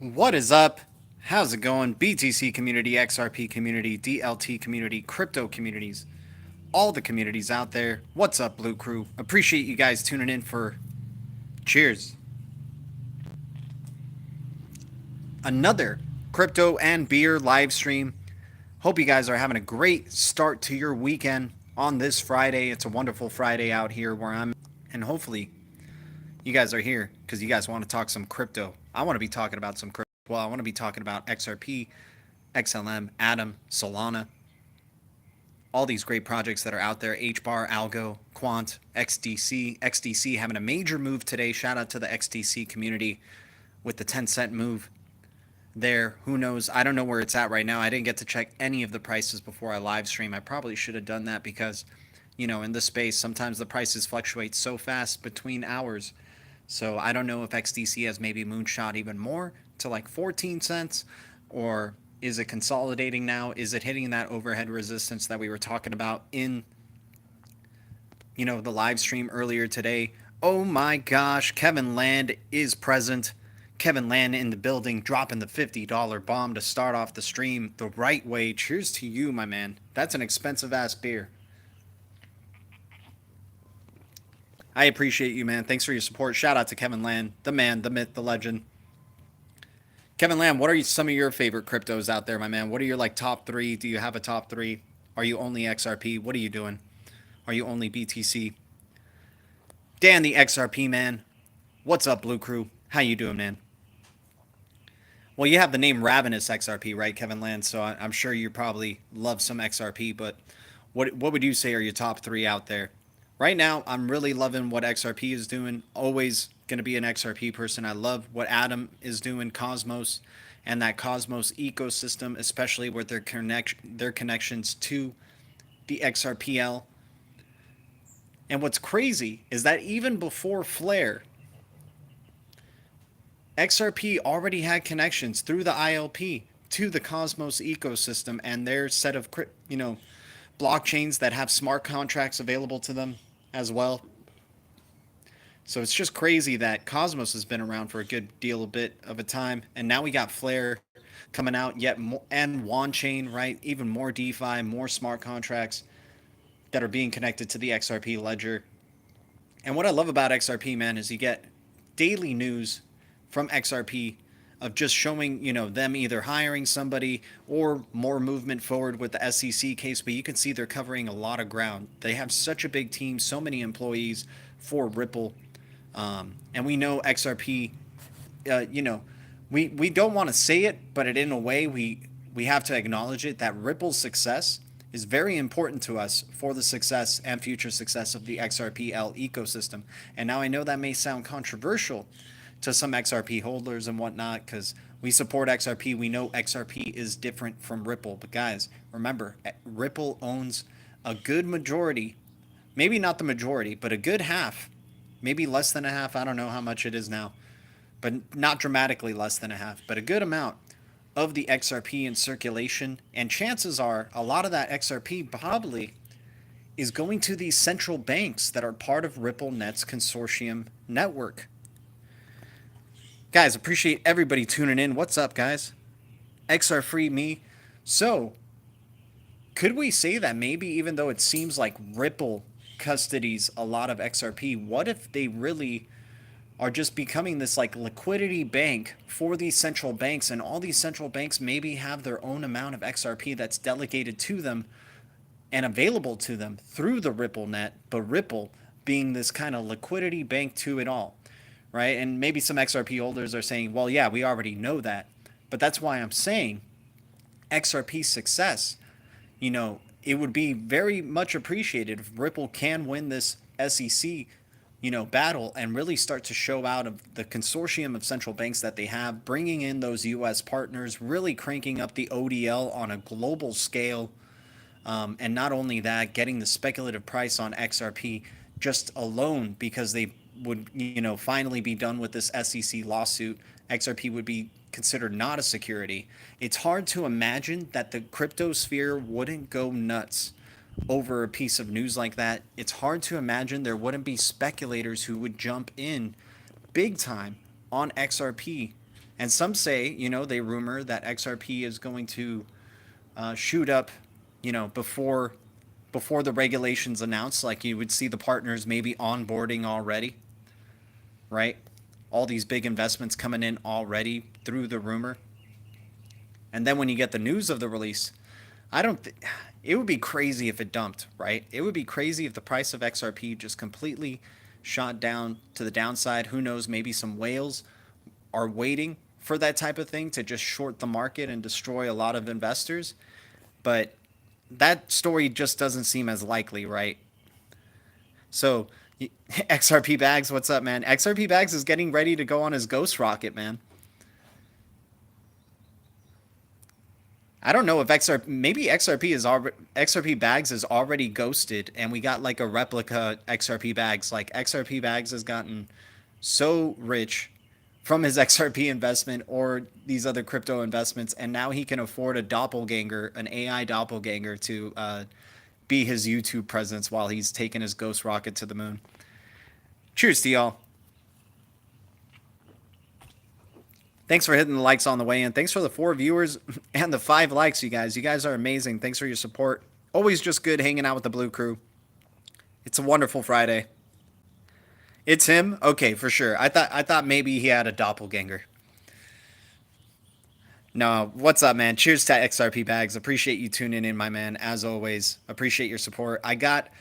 What is up? How's it going? BTC community, XRP community, DLT community, crypto communities, all the communities out there. What's up, Blue Crew? Appreciate you guys tuning in for cheers. Another crypto and beer live stream. Hope you guys are having a great start to your weekend on this Friday. It's a wonderful Friday out here where I'm, and hopefully you guys are here because you guys want to talk some crypto. I want to be talking about some crypto. Well, I want to be talking about XRP, XLM, Atom, Solana, all these great projects that are out there. HBAR, Algo, Quant, XDC. XDC having a major move today. Shout out to the XDC community with the 10-cent move there. Who knows? I don't know where it's at right now. I didn't get to check any of the prices before I live stream. I probably should have done that because, in this space, sometimes the prices fluctuate so fast between hours. So I don't know if XDC has maybe moonshot even more to like 14 cents, or is it consolidating now? Is it hitting that overhead resistance that we were talking about in, the live stream earlier today? Oh my gosh, Kevin Land is present. Kevin Land in the building, dropping the $50 bomb to start off the stream the right way. Cheers to you, my man. That's an expensive ass beer. I appreciate you, man. Thanks for your support. Shout out to Kevin Land, the man, the myth, the legend. Kevin Lamb, what are some of your favorite cryptos out there, my man? What are your top three? Do you have a top three? Are you only XRP? What are you doing? Are you only BTC? Dan, the XRP man. What's up, Blue Crew? How you doing, man? Well, you have the name Ravenous XRP, right, Kevin Land? So I'm sure you probably love some XRP, but what would you say are your top three out there? Right now, I'm really loving what XRP is doing. Always going to be an XRP person. I love what Atom is doing, Cosmos, and that Cosmos ecosystem, especially with their connections to the XRPL. And what's crazy is that even before Flare, XRP already had connections through the ILP to the Cosmos ecosystem and their set of blockchains that have smart contracts available to them as well. So it's just crazy that Cosmos has been around for a good deal, a bit of a time, and now we got Flare coming out yet more, and Chain, right? Even more DeFi, more smart contracts that are being connected to the XRP ledger. And what I love about XRP, man, is you get daily news from XRP of just showing, them either hiring somebody or more movement forward with the SEC case. But you can see they're covering a lot of ground. They have such a big team, so many employees for Ripple. And we know XRP, we don't want to say it, but in a way we have to acknowledge it, that Ripple's success is very important to us for the success and future success of the XRPL ecosystem. And now I know that may sound controversial to some XRP holders and whatnot, because we support XRP. We know XRP is different from Ripple. But guys, remember, Ripple owns a good majority, maybe not the majority, but a good half, maybe less than a half. I don't know how much it is now, but not dramatically less than a half, but a good amount of the XRP in circulation. And chances are a lot of that XRP probably is going to these central banks that are part of RippleNet's consortium network. Guys, appreciate everybody tuning in. What's up, guys? XR free me. So, could we say that maybe even though it seems like Ripple custodies a lot of XRP, what if they really are just becoming this liquidity bank for these central banks, and all these central banks maybe have their own amount of XRP that's delegated to them and available to them through the Ripple net, but Ripple being this kind of liquidity bank to it all, right? And maybe some XRP holders are saying, well, yeah, we already know that, but that's why I'm saying XRP success, it would be very much appreciated if Ripple can win this SEC battle and really start to show out of the consortium of central banks that they have, bringing in those U.S. partners, really cranking up the ODL on a global scale. And not only that, getting the speculative price on XRP just alone, because they would, finally be done with this SEC lawsuit. XRP would be considered not a security. It's hard to imagine that the crypto sphere wouldn't go nuts over a piece of news like that. It's hard to imagine there wouldn't be speculators who would jump in big time on XRP And some say, they rumor that XRP is going to shoot up, before the regulations announced. Like you would see the partners maybe onboarding already, right? All these big investments coming in already through the rumor. And then when you get the news of the release, it would be crazy if it dumped, right? It would be crazy if the price of XRP just completely shot down to the downside. Who knows, maybe some whales are waiting for that type of thing to just short the market and destroy a lot of investors. But that story just doesn't seem as likely, right? So XRP Bags, what's up, man? XRP Bags is getting ready to go on his ghost rocket, man. I don't know if maybe XRP Bags is already ghosted, and we got like a replica XRP Bags. Like XRP Bags has gotten so rich from his XRP investment or these other crypto investments, and now he can afford a doppelganger, an AI doppelganger, to be his YouTube presence while he's taking his ghost rocket to the moon. Cheers to y'all. Thanks for hitting the likes on the way in. Thanks for the 4 viewers and the 5 likes, you guys. You guys are amazing. Thanks for your support. Always just good hanging out with the Blue Crew. It's a wonderful Friday. It's him? Okay, for sure. I thought maybe he had a doppelganger. No, what's up, man? Cheers to XRP Bags. Appreciate you tuning in, my man. As always, appreciate your support. I got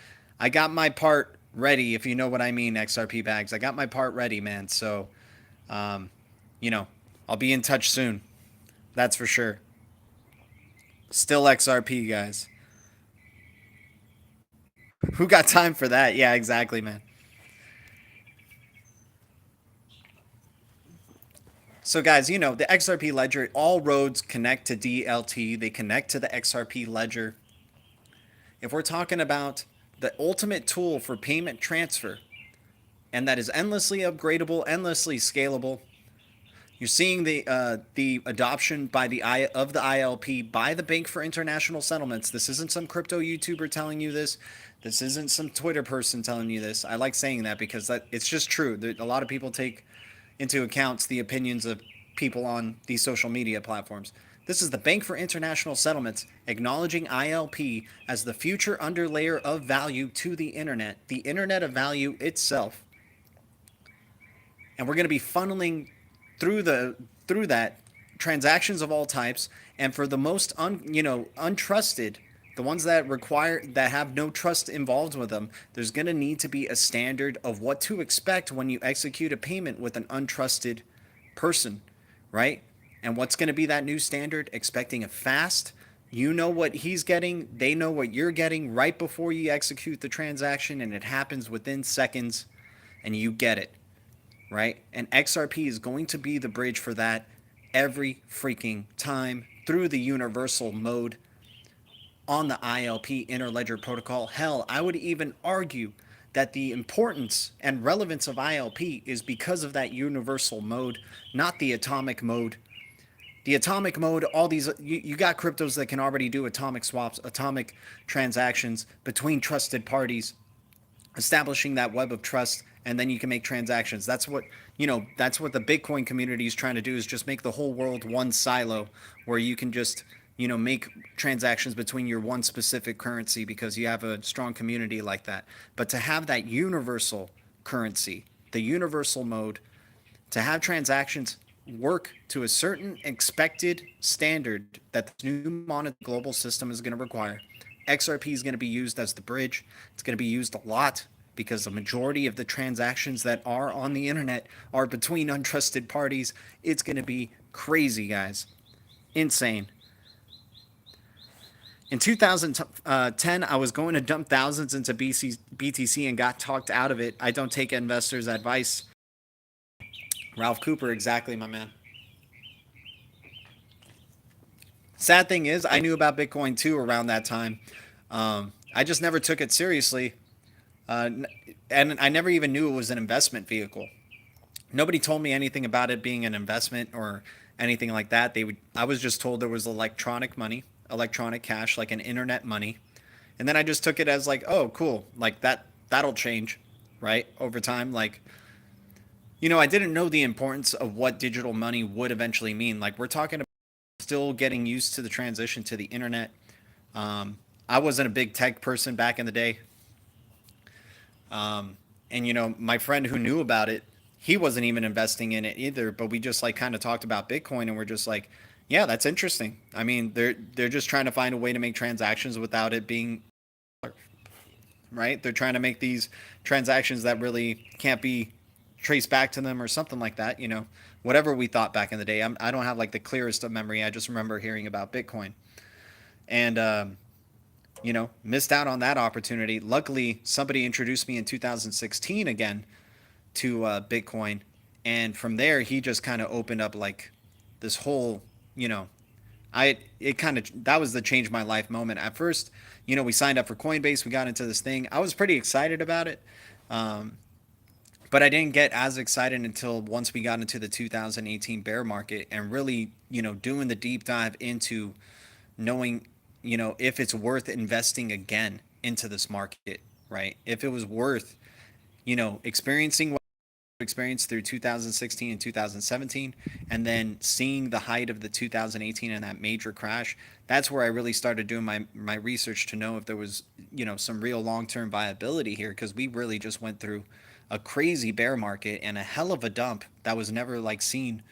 my part ready, if you know what I mean, XRP Bags. I got my part ready, man. So, I'll be in touch soon. That's for sure. Still XRP, guys. Who got time for that? Yeah, exactly, man. So, guys, the XRP ledger, all roads connect to DLT. They connect to the XRP ledger. If we're talking about the ultimate tool for payment transfer, and that is endlessly upgradable, endlessly scalable, you're seeing the adoption by the ILP by the Bank for International Settlements. This isn't some crypto YouTuber telling you this. This isn't some Twitter person telling you this. I like saying that because it's just true. A lot of people take into account the opinions of people on these social media platforms. This is the Bank for International Settlements acknowledging ILP as the future underlayer of value to the Internet of Value itself. And we're going to be funneling through that transactions of all types, and for the most untrusted, the ones that have no trust involved with them, there's going to need to be a standard of what to expect when you execute a payment with an untrusted person, right? And what's going to be that new standard? Expecting a fast, you know what he's getting, they know what you're getting right before you execute the transaction, and it happens within seconds, and you get it. Right? And XRP is going to be the bridge for that every freaking time through the universal mode on the ILP Interledger Protocol. Hell, I would even argue that the importance and relevance of ILP is because of that universal mode, not the atomic mode. The atomic mode, all these, you got cryptos that can already do atomic swaps, atomic transactions between trusted parties, establishing that web of trust, and then you can make transactions. That's what the Bitcoin community is trying to do, is just make the whole world one silo where you can just make transactions between your one specific currency because you have a strong community like that. But to have that universal currency, the universal mode, to have transactions work to a certain expected standard that the new monetary global system is going to require, XRP is going to be used as the bridge. It's going to be used a lot because the majority of the transactions that are on the internet are between untrusted parties. It's going to be crazy, guys. Insane. In 2010, I was going to dump thousands into BTC and got talked out of it. I don't take investors' advice. Ralph Cooper, exactly, my man. Sad thing is, I knew about Bitcoin too around that time. I just never took it seriously. And I never even knew it was an investment vehicle. Nobody told me anything about it being an investment or anything like that. I was just told there was electronic money, electronic cash, like an internet money. And then I just took it as like, oh, cool. Like that'll change, right? Over time. Like, I didn't know the importance of what digital money would eventually mean. Like, we're talking about still getting used to the transition to the internet. I wasn't a big tech person back in the day. And, my friend who knew about it, he wasn't even investing in it either. But we just like kind of talked about Bitcoin and we're just like, yeah, that's interesting. I mean, they're just trying to find a way to make transactions without it being right. They're trying to make these transactions that really can't be traced back to them or something like that. Whatever we thought back in the day. I don't have like the clearest of memory. I just remember hearing about Bitcoin and missed out on that opportunity. Luckily, somebody introduced me in 2016 again to Bitcoin, and from there he just kind of opened up like this whole, you know, I it kind of that was the change my life moment. At first, we signed up for Coinbase, we got into this thing. I was pretty excited about it, um, but I didn't get as excited until once we got into the 2018 bear market and really, doing the deep dive into knowing, if it's worth investing again into this market, right? If it was worth, experiencing what I experienced through 2016 and 2017, and then seeing the height of the 2018 and that major crash. That's where I really started doing my research to know if there was, some real long-term viability here, because we really just went through a crazy bear market and a hell of a dump that was never like seen,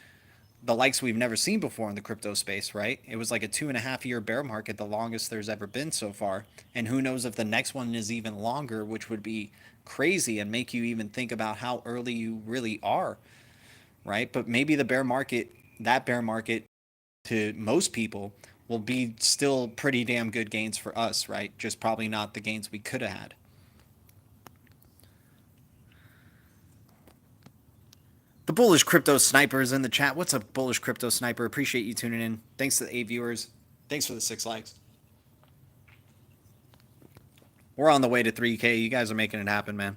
the likes we've never seen before in the crypto space, right? It was like a 2.5 year bear market, the longest there's ever been so far. And who knows if the next one is even longer, which would be crazy and make you even think about how early you really are, right? But maybe that bear market to most people will be still pretty damn good gains for us, right? Just probably not the gains we could have had. The bullish crypto sniper is in the chat. What's up, bullish crypto sniper? Appreciate you tuning in. Thanks to the 8 viewers. Thanks for the 6 likes. We're on the way to 3K. You guys are making it happen, man.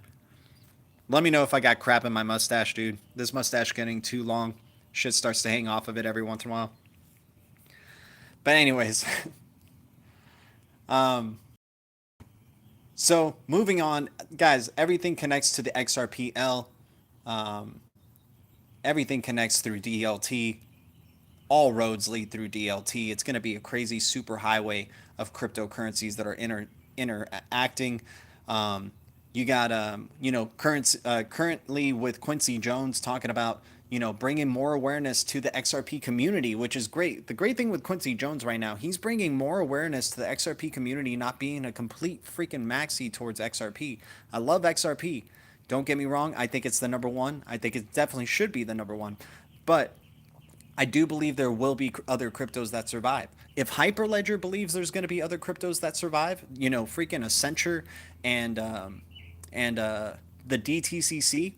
Let me know if I got crap in my mustache, dude. This mustache getting too long. Shit starts to hang off of it every once in a while. But anyways, so moving on, guys. Everything connects to the XRPL. Um, Everything connects through DLT. All roads lead through DLT. It's going to be a crazy super highway of cryptocurrencies that are interacting. You got currently with Quincy Jones talking about bringing more awareness to the XRP community, which is great. The great thing with Quincy Jones right now, he's bringing more awareness to the XRP community, not being a complete freaking maxi towards XRP. I love XRP. Don't get me wrong. I think it's the number one. I think it definitely should be the number one. But I do believe there will be other cryptos that survive. If Hyperledger believes there's going to be other cryptos that survive, freaking Accenture and the DTCC.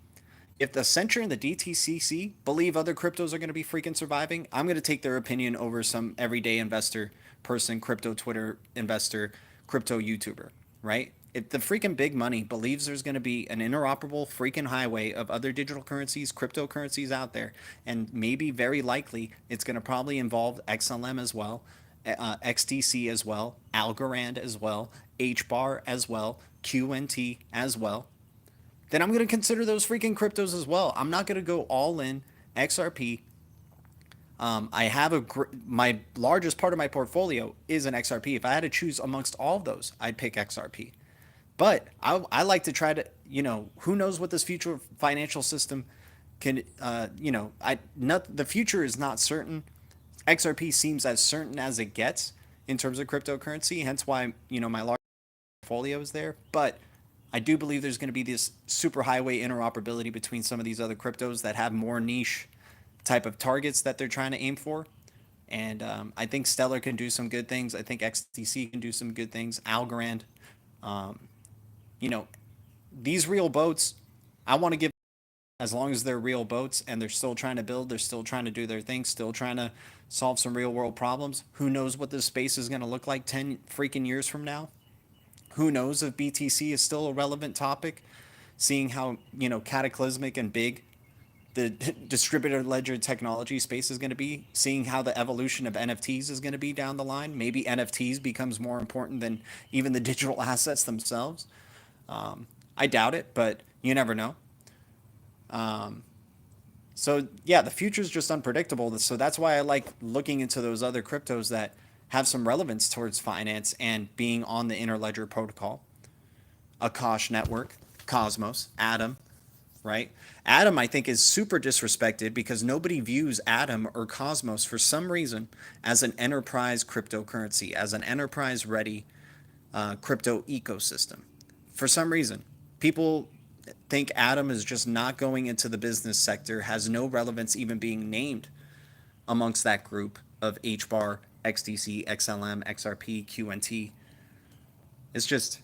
If the Accenture and the DTCC believe other cryptos are going to be freaking surviving, I'm going to take their opinion over some everyday investor person, crypto Twitter investor, crypto YouTuber, right? If the freaking big money believes there's going to be an interoperable freaking highway of other digital currencies, cryptocurrencies out there, and maybe very likely it's going to probably involve XLM as well, XDC as well, Algorand as well, HBAR as well, QNT as well, then I'm going to consider those freaking cryptos as well. I'm not going to go all in XRP. I have my largest part of my portfolio is an XRP. If I had to choose amongst all of those, I'd pick XRP. But I like to try to, who knows what this future financial system can, the future is not certain. XRP seems as certain as it gets in terms of cryptocurrency. Hence why, my large portfolio is there. But I do believe there's going to be this super highway interoperability between some of these other cryptos that have more niche type of targets that they're trying to aim for. And I think Stellar can do some good things. I think XTC can do some good things. Algorand, um, these real boats, I want to give, as long as they're real boats and they're still trying to build, they're still trying to do their thing, still trying to solve some real world problems. Who knows what this space is going to look like 10 freaking years from now? Who knows if BTC is still a relevant topic, seeing how, cataclysmic and big the distributed ledger technology space is going to be, seeing how the evolution of NFTs is going to be down the line. Maybe NFTs becomes more important than even the digital assets themselves. I doubt it, but you never know. So yeah, the future is just unpredictable. So that's why I like looking into those other cryptos that have some relevance towards finance and being on the Interledger Protocol, Akash Network, Cosmos, Atom, right? Atom, I think, is super disrespected because nobody views Atom or Cosmos for some reason as an enterprise cryptocurrency, as an enterprise ready crypto ecosystem. For some reason, people think Atom is just not going into the business sector, has no relevance even being named amongst that group of HBAR, XDC, XLM, XRP, QNT. It's just,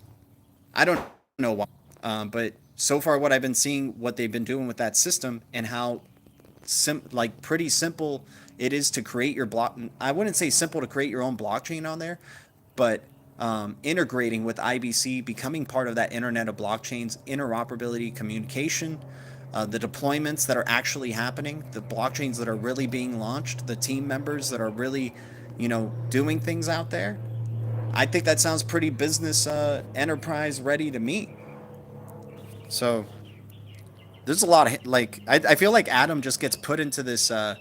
I don't know why. But so far, what I've been seeing, what they've been doing with that system, and how like pretty simple it is to create your block. I wouldn't say simple to create your own blockchain on there, but integrating with IBC, becoming part of that Internet of Blockchains, interoperability, communication, the deployments that are actually happening, the blockchains that are really being launched, the team members that are really, doing things out there. I think that sounds pretty business enterprise ready to me. So there's a lot of like I feel like Adam just gets put into this put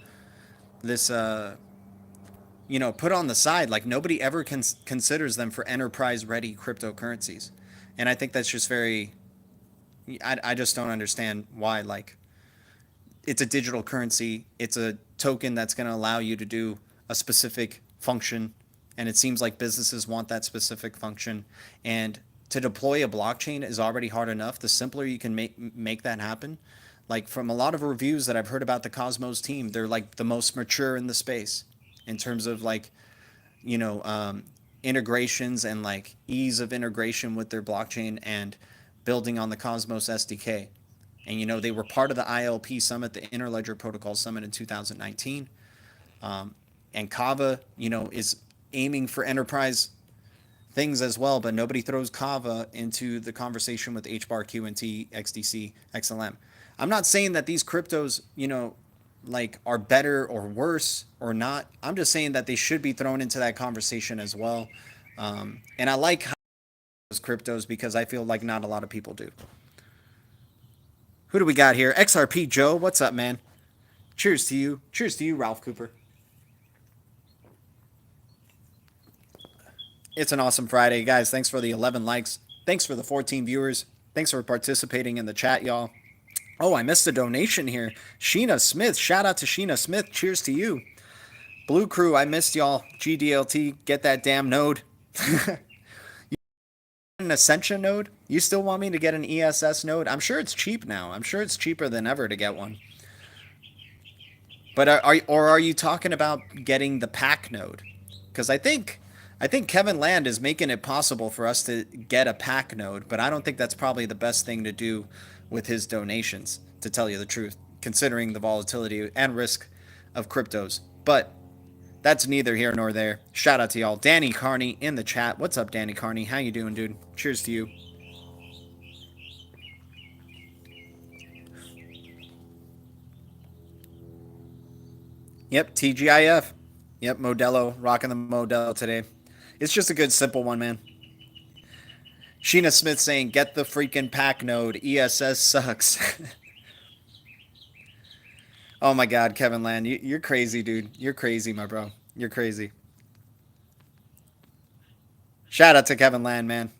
on the side. Like nobody ever considers them for enterprise ready cryptocurrencies, and I think that's just very. I just don't understand why. Like it's a digital currency. It's a token that's going to allow you to do a specific function, and it seems like businesses want that specific function. And to deploy a blockchain is already hard enough. The simpler you can make that happen. Like from a lot of reviews that I've heard about the Cosmos team, they're like the most mature in the space in terms of like you know um, integrations and like ease of integration with their blockchain and building on the Cosmos SDK. And they were part of the ILP summit, the Interledger Protocol summit in 2019. And Kava, is aiming for enterprise things as well, but nobody throws Kava into the conversation with HBAR, QNT, XDC, XLM. I'm not saying that these cryptos, like are better or worse or not. I'm just saying that they should be thrown into that conversation as well. And I like those cryptos because I feel like not a lot of people do. Who do we got here? XRP Joe, what's up, man? Cheers to you. Cheers to you, Ralph Cooper. It's an awesome Friday, guys. Thanks for the 11 likes. Thanks for the 14 viewers. Thanks for participating in the chat, y'all. Oh, I missed a donation here. Sheena Smith. Shout out to Sheena Smith. Cheers to you. Blue Crew, I missed y'all. GDLT, get that damn node. An Ascension node? You still want me to get an ESS node? I'm sure it's cheap now. I'm sure it's cheaper than ever to get one. But are you talking about getting the pack node? Because I think Kevin Land is making it possible for us to get a pack node, but I don't think that's probably the best thing to do with his donations, to tell you the truth, considering the volatility and risk of cryptos. But that's neither here nor there. Shout out to y'all. Danny Carney in the chat. What's up, Danny Carney? How you doing, dude? Cheers to you. Yep, TGIF. Yep, Modelo. Rocking the Modelo today. It's just a good, simple one, man. Sheena Smith saying, get the freaking pack node. ESS sucks. Oh my God, Kevin Land. You're crazy, dude. You're crazy, my bro. You're crazy. Shout out to Kevin Land, man.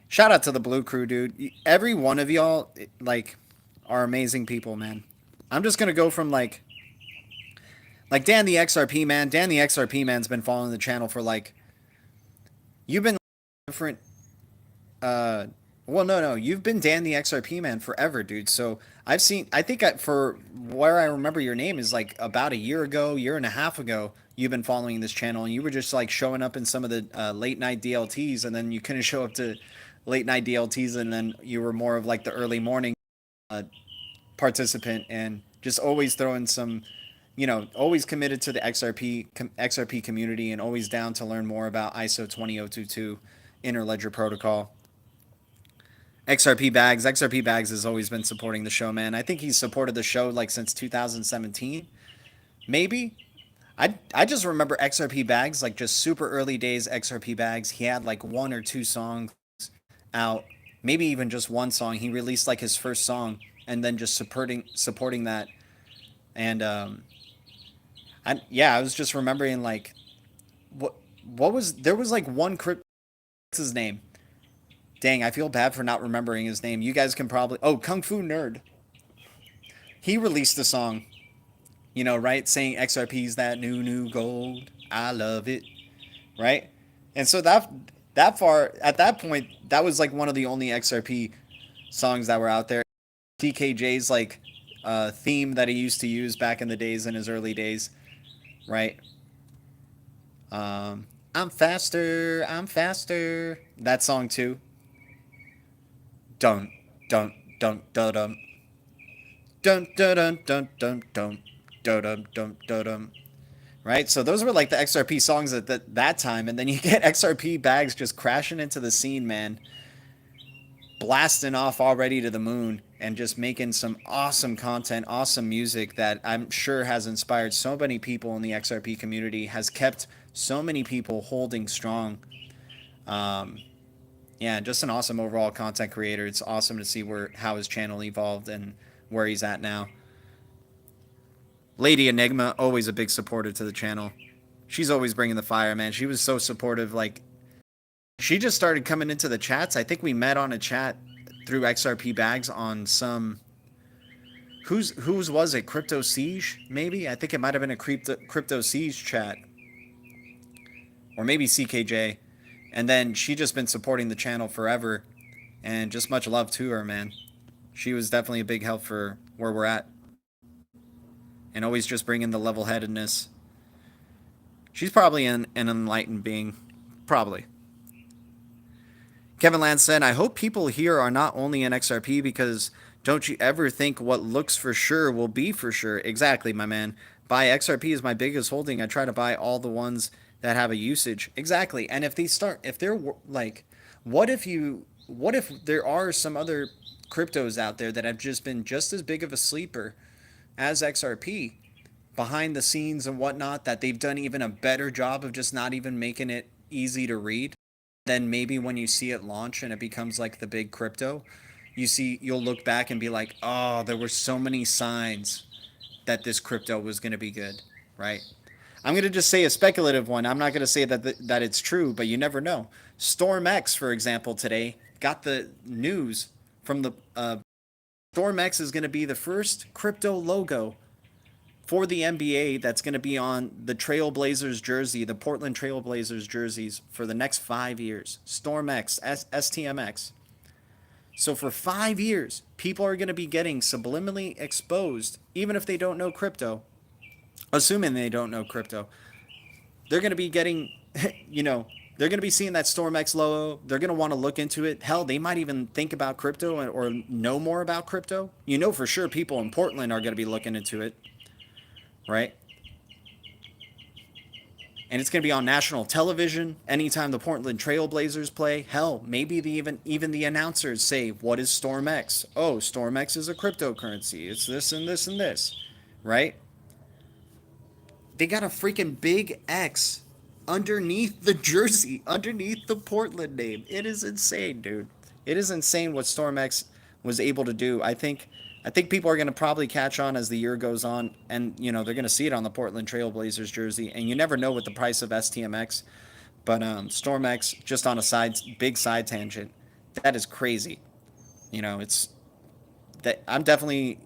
Shout out to the Blue Crew, dude. Every one of y'all, like, are amazing people, man. I'm just gonna go from like Dan the XRP man. Dan the XRP man's been following the channel for like, you've been different. Uh, well, no, you've been Dan the XRP man forever, dude. So I think for where I remember your name is like about a year ago, year and a half ago. You've been following this channel, and you were just like showing up in some of the late night DLTs, and then you couldn't show up to late night DLTs, and then you were more of like the early morning uh, participant, and just always throwing some, always committed to the XRP community, and always down to learn more about ISO 20022 Interledger Protocol. XRP Bags has always been supporting the show, man. I think he's supported the show like since 2017, maybe. I just remember XRP Bags, like just super early days XRP Bags. He had like one or two songs out, maybe even just one song. He released like his first song and then just supporting that. And I was just remembering like what was there was like one crypto. What's his name? Dang, I feel bad for not remembering his name. You guys can probably Kung Fu Nerd. He released a song, right, saying XRP's that new gold. I love it, right? And so that far at that point, that was like one of the only XRP songs that were out there. DKJ's like theme that he used to use back in the days, in his early days, right? I'm faster, I'm faster. That song too. Dun dun dun dun dun dun dun dun dun dun dun dun dun dun dun. Right, so those were like the XRP songs at that time, and then you get XRP bags just crashing into the scene, man, blasting off already to the moon, and just making some awesome content, awesome music that I'm sure has inspired so many people in the XRP community, has kept so many people holding strong. Um, yeah, just an awesome overall content creator. It's awesome to see how his channel evolved and where he's at now. Lady Enigma, always a big supporter to the channel. She's always bringing the fire, man. She was so supportive. Like, she just started coming into the chats. I think we met on a chat through XRP bags on some. Whose was it? Crypto Siege, maybe? I think it might have been a Crypto Siege chat. Or maybe CKJ. And then she just been supporting the channel forever. And just much love to her, man. She was definitely a big help for where we're at. And always just bringing the level-headedness. She's probably an enlightened being. Probably. Kevin Lance said, I hope people here are not only in XRP because don't you ever think what looks for sure will be for sure. Exactly, my man. Buy XRP is my biggest holding. I try to buy all the ones that have a usage. Exactly. And if they're like, what if there are some other cryptos out there that have just been just as big of a sleeper as XRP behind the scenes and whatnot, that they've done even a better job of just not even making it easy to read? Then maybe when you see it launch and it becomes like the big crypto, you'll look back and be like, oh, there were so many signs that this crypto was going to be good, right? I'm going to just say a speculative one. I'm not going to say that it's true, but you never know. StormX, for example, today got the news from the StormX is going to be the first crypto logo for the NBA that's going to be on the Trailblazers jersey, the Portland Trailblazers jerseys for the next 5 years. StormX, STMX. So for 5 years, people are going to be getting subliminally exposed, even if they don't know crypto. Assuming they don't know crypto, they're going to be getting, they're going to be seeing that StormX logo. They're going to want to look into it. Hell, they might even think about crypto or know more about crypto. For sure people in Portland are going to be looking into it, right? And it's going to be on national television anytime the Portland Trailblazers play. Hell, maybe even the announcers say, what is StormX? Oh, StormX is a cryptocurrency. It's this and this and this, right? They got a freaking big X underneath the jersey, underneath the Portland name. It is insane, dude. It is insane what StormX was able to do. I think people are going to probably catch on as the year goes on, and they're going to see it on the Portland Trailblazers jersey. And you never know with the price of STMX, but StormX, just on a big side tangent, that is crazy. It's that I'm definitely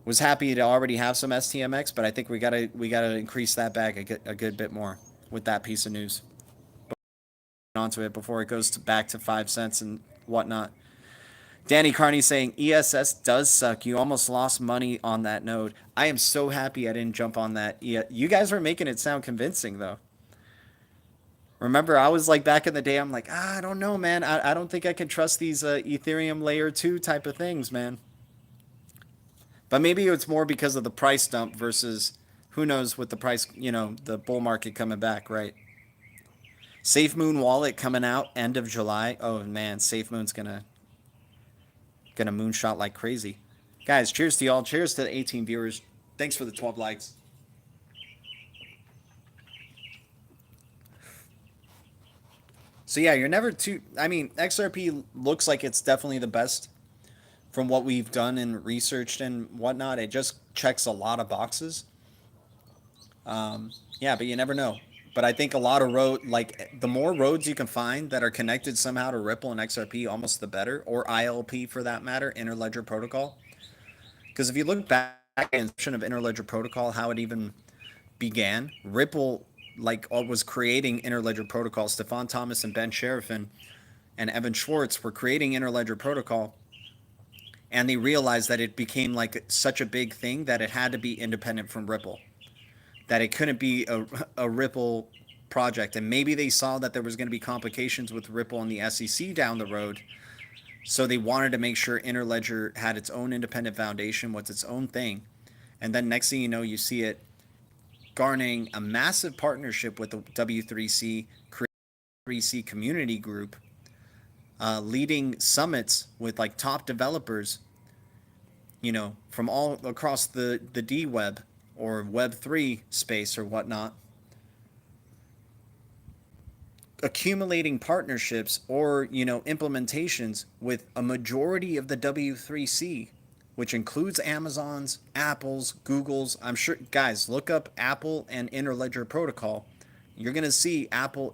was happy to already have some STMX, but I think we gotta increase that bag a good bit more with that piece of news. Onto it before it goes back to 5 cents and whatnot. Danny Carney saying ESS does suck. You almost lost money on that node. I am so happy I didn't jump on that. Yeah, you guys were making it sound convincing though. Remember, I was like back in the day. I'm like, I don't know, man. I don't think I can trust these Ethereum layer 2 type of things, man. But maybe it's more because of the price dump versus who knows with the price, the bull market coming back, right? SafeMoon wallet coming out end of July. Oh man, SafeMoon's gonna moonshot like crazy. Guys, cheers to y'all. Cheers to the 18 viewers. Thanks for the 12 likes. So yeah, you're never too. I mean, XRP looks like it's definitely the best from what we've done and researched and whatnot, it just checks a lot of boxes. Yeah, but you never know. But I think a lot of like the more roads you can find that are connected somehow to Ripple and XRP, almost the better, or ILP for that matter, Interledger Protocol. Because if you look back at the inception of Interledger Protocol, how it even began, Ripple like was creating Interledger Protocol. Stefan Thomas and Ben Sherifin and Evan Schwartz were creating Interledger Protocol, and they realized that it became like such a big thing that it had to be independent from Ripple, that it couldn't be a Ripple project. And maybe they saw that there was going to be complications with Ripple and the SEC down the road, so they wanted to make sure Interledger had its own independent foundation, was its own thing. And then next thing you know, you see it garnering a massive partnership with the W3C, 3C community group, leading summits with like top developers, you know, from all across the D web or Web3 space or whatnot, accumulating partnerships or, you know, implementations with a majority of the W3C, which includes Amazon's, Apple's, Google's. I'm sure, guys, look up Apple and Interledger Protocol. You're going to see Apple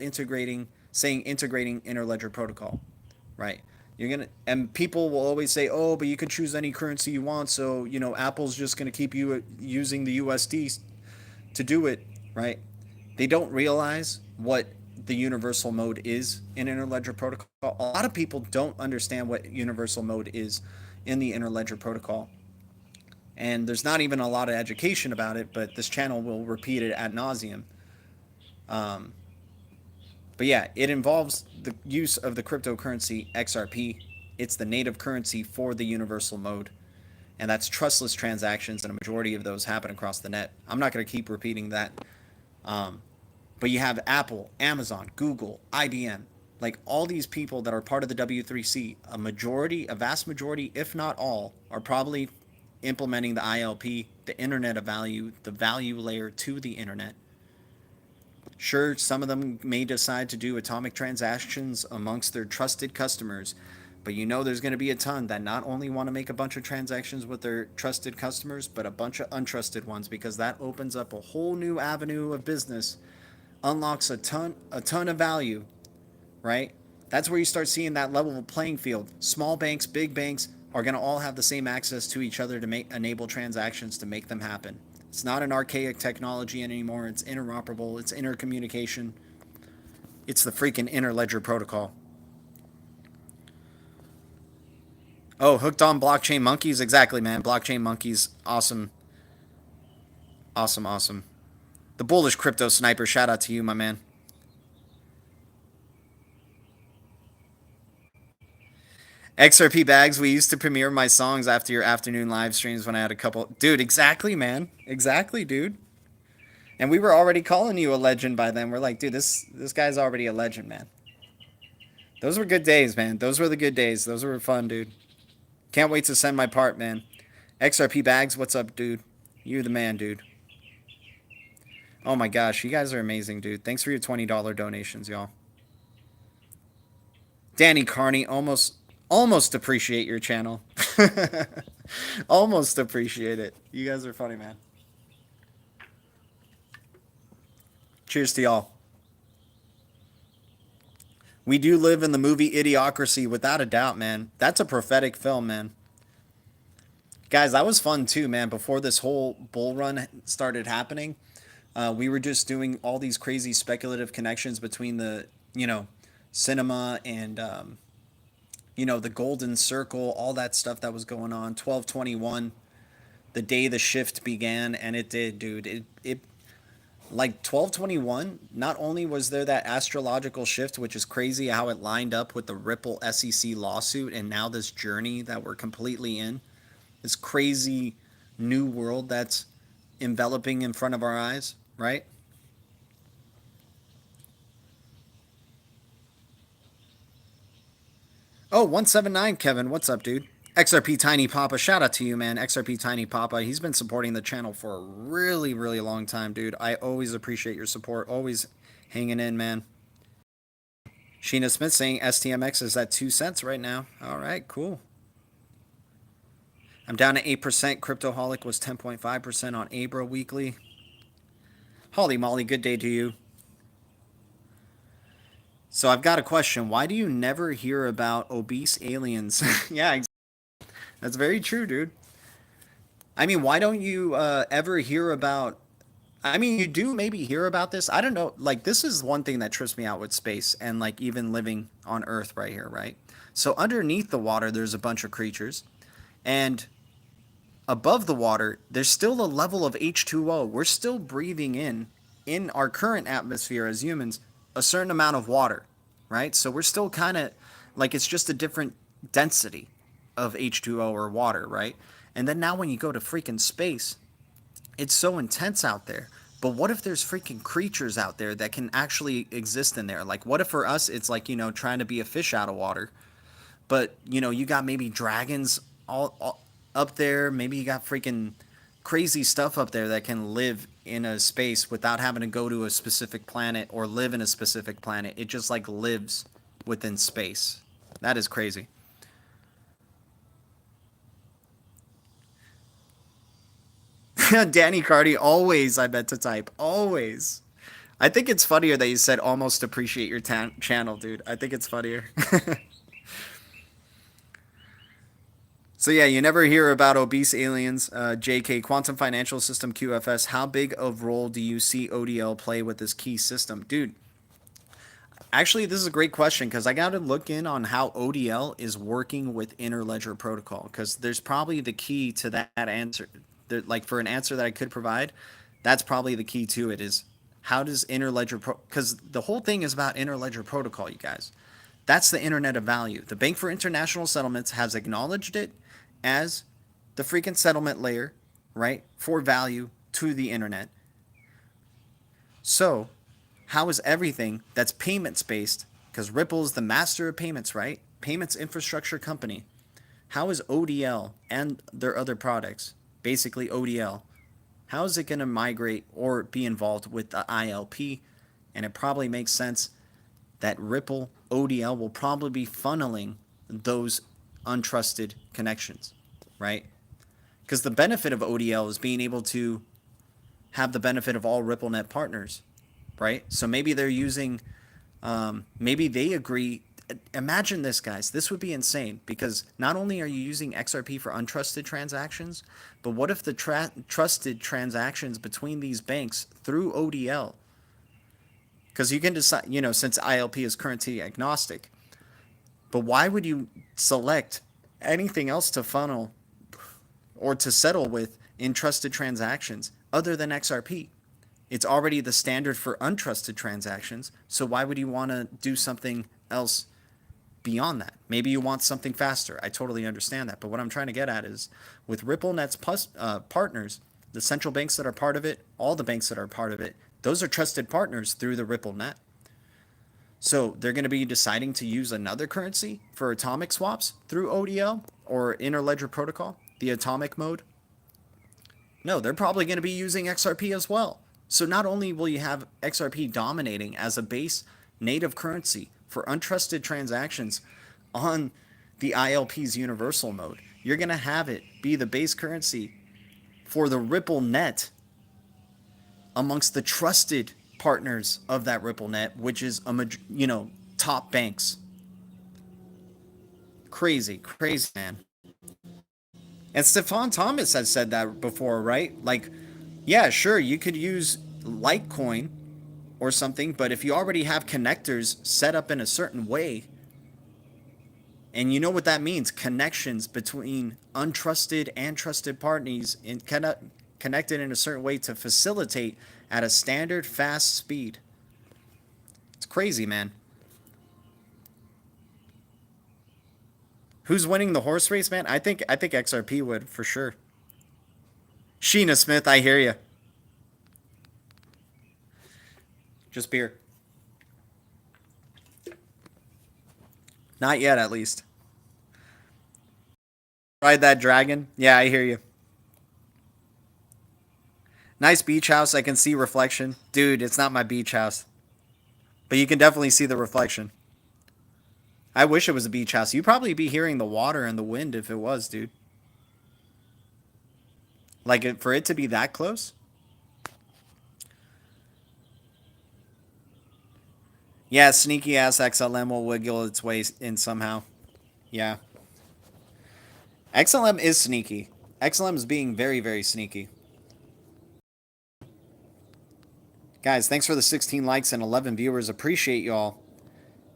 saying integrating Interledger Protocol, right? You're going to, and people will always say, oh, but you can choose any currency you want. So, you know, Apple's just going to keep you using the USD to do it, right? They don't realize what the universal mode is in Interledger Protocol. A lot of people don't understand what universal mode is in the Interledger Protocol. And there's not even a lot of education about it, but this channel will repeat it ad nauseum. But yeah, it involves the use of the cryptocurrency XRP. It's the native currency for the universal mode. And that's trustless transactions, and a majority of those happen across the net. I'm not going to keep repeating that. But you have Apple, Amazon, Google, IBM, like all these people that are part of the W3C, a vast majority, if not all, are probably implementing the ILP, the Internet of Value, the value layer to the Internet. Sure, some of them may decide to do atomic transactions amongst their trusted customers, but you know there's going to be a ton that not only want to make a bunch of transactions with their trusted customers, but a bunch of untrusted ones, because that opens up a whole new avenue of business, unlocks a ton of value, right? That's where you start seeing that level playing field. Small banks, big banks are going to all have the same access to each other to enable transactions to make them happen. It's not an archaic technology anymore. It's interoperable. It's intercommunication. It's the freaking Interledger Protocol. Oh, hooked on blockchain monkeys? Exactly, man. Blockchain monkeys. Awesome. Awesome, awesome. The bullish crypto sniper. Shout out to you, my man. XRP bags. We used to premiere my songs after your afternoon live streams when I had a couple. Dude, exactly, man. Exactly, dude. And we were already calling you a legend by then. We're like, dude, this guy's already a legend, man. Those were good days, man. Those were the good days. Those were fun, dude. Can't wait to send my part, man. XRP bags, what's up, dude? You're the man, dude. Oh my gosh, you guys are amazing, dude. Thanks for your $20 donations, y'all. Danny Carney, almost appreciate your channel. Almost appreciate it. You guys are funny, man. Cheers to y'all. We do live in the movie Idiocracy, without a doubt, man. That's a prophetic film, man. Guys, that was fun too, man. Before this whole bull run started happening, we were just doing all these crazy speculative connections between the, you know, cinema and, you know, the golden circle, all that stuff that was going on. 12/21, the day the shift began, and it did, dude. It like 12/21, not only was there that astrological shift, which is crazy how it lined up with the Ripple SEC lawsuit, and now this journey that we're completely in, this crazy new world that's enveloping in front of our eyes, right? Oh, 179, Kevin. What's up, dude? XRP Tiny Papa. Shout out to you, man. XRP Tiny Papa. He's been supporting the channel for a really, really long time, dude. I always appreciate your support. Always hanging in, man. Sheena Smith saying STMX is at 2 cents right now. All right, cool. I'm down to 8%. Cryptoholic was 10.5% on Abra Weekly. Holy moly, good day to you. So I've got a question. Why do you never hear about obese aliens? Yeah, that's very true, dude. I mean, why don't you ever hear about... I mean, you do maybe hear about this. I don't know. Like, this is one thing that trips me out with space and, like, even living on Earth right here, right? So underneath the water, there's a bunch of creatures. And above the water, there's still a level of H2O. We're still breathing in our current atmosphere as humans, a certain amount of water, right? So we're still kind of like it's just a different density of H2O or water, right? And then now when you go to freaking space, it's so intense out there. But what if there's freaking creatures out there that can actually exist in there? Like, what if for us it's like, trying to be a fish out of water? But you got maybe dragons all up there. Maybe you got freaking crazy stuff up there that can live in a space without having to go to a specific planet or live in a specific planet. It just like lives within space. That is crazy. Danny Cardi, always, I meant to type. Always. I think it's funnier that you said almost appreciate your channel, dude. I think it's funnier. So yeah, you never hear about obese aliens. JK, Quantum Financial System QFS. How big of role do you see ODL play with this key system? Dude, actually, this is a great question because I got to look in on how ODL is working with Interledger Protocol because there's probably the key to that answer. Like for an answer that I could provide, that's probably the key to it is how does Interledger because the whole thing is about Interledger Protocol, you guys. That's the Internet of Value. The Bank for International Settlements has acknowledged it as the freaking settlement layer, right, for value to the internet. So, how is everything that's payments based, because Ripple is the master of payments, right? Payments infrastructure company. How is ODL and their other products, basically ODL, how is it going to migrate or be involved with the ILP? And it probably makes sense that Ripple ODL will probably be funneling those untrusted connections, right? Because the benefit of ODL is being able to have the benefit of all RippleNet partners, right? So maybe they're using, maybe they agree. Imagine this, guys. This would be insane because not only are you using XRP for untrusted transactions, but what if the trusted transactions between these banks through ODL? Because you can decide, since ILP is currency agnostic, but why would you select anything else to funnel or to settle with in trusted transactions other than XRP? It's already the standard for untrusted transactions, so why would you want to do something else beyond that? Maybe you want something faster. I totally understand that. But what I'm trying to get at is with RippleNet's partners, the central banks that are part of it, all the banks that are part of it, those are trusted partners through the RippleNet. So they're going to be deciding to use another currency for atomic swaps through ODL or Interledger Protocol, the atomic mode. No, they're probably going to be using XRP as well. So not only will you have XRP dominating as a base native currency for untrusted transactions on the ILP's universal mode, you're going to have it be the base currency for the RippleNet amongst the trusted partners of that RippleNet, which is top banks. Crazy, man. And Stefan Thomas has said that before, right? Like, yeah, sure, you could use Litecoin or something, but if you already have connectors set up in a certain way, and you know what that means, connections between untrusted and trusted parties and connected in a certain way to facilitate at a standard fast speed. It's crazy, man. Who's winning the horse race, man? I think XRP would for sure. Sheena Smith, I hear you. Just beer. Not yet, at least. Ride that dragon. Yeah, I hear you. Nice beach house. I can see reflection. Dude, it's not my beach house. But you can definitely see the reflection. I wish it was a beach house. You'd probably be hearing the water and the wind if it was, dude. Like for it to be that close? Yeah, sneaky ass XLM will wiggle its way in somehow. Yeah. XLM is sneaky. XLM is being very, very sneaky. Guys, thanks for the 16 likes and 11 viewers. Appreciate y'all.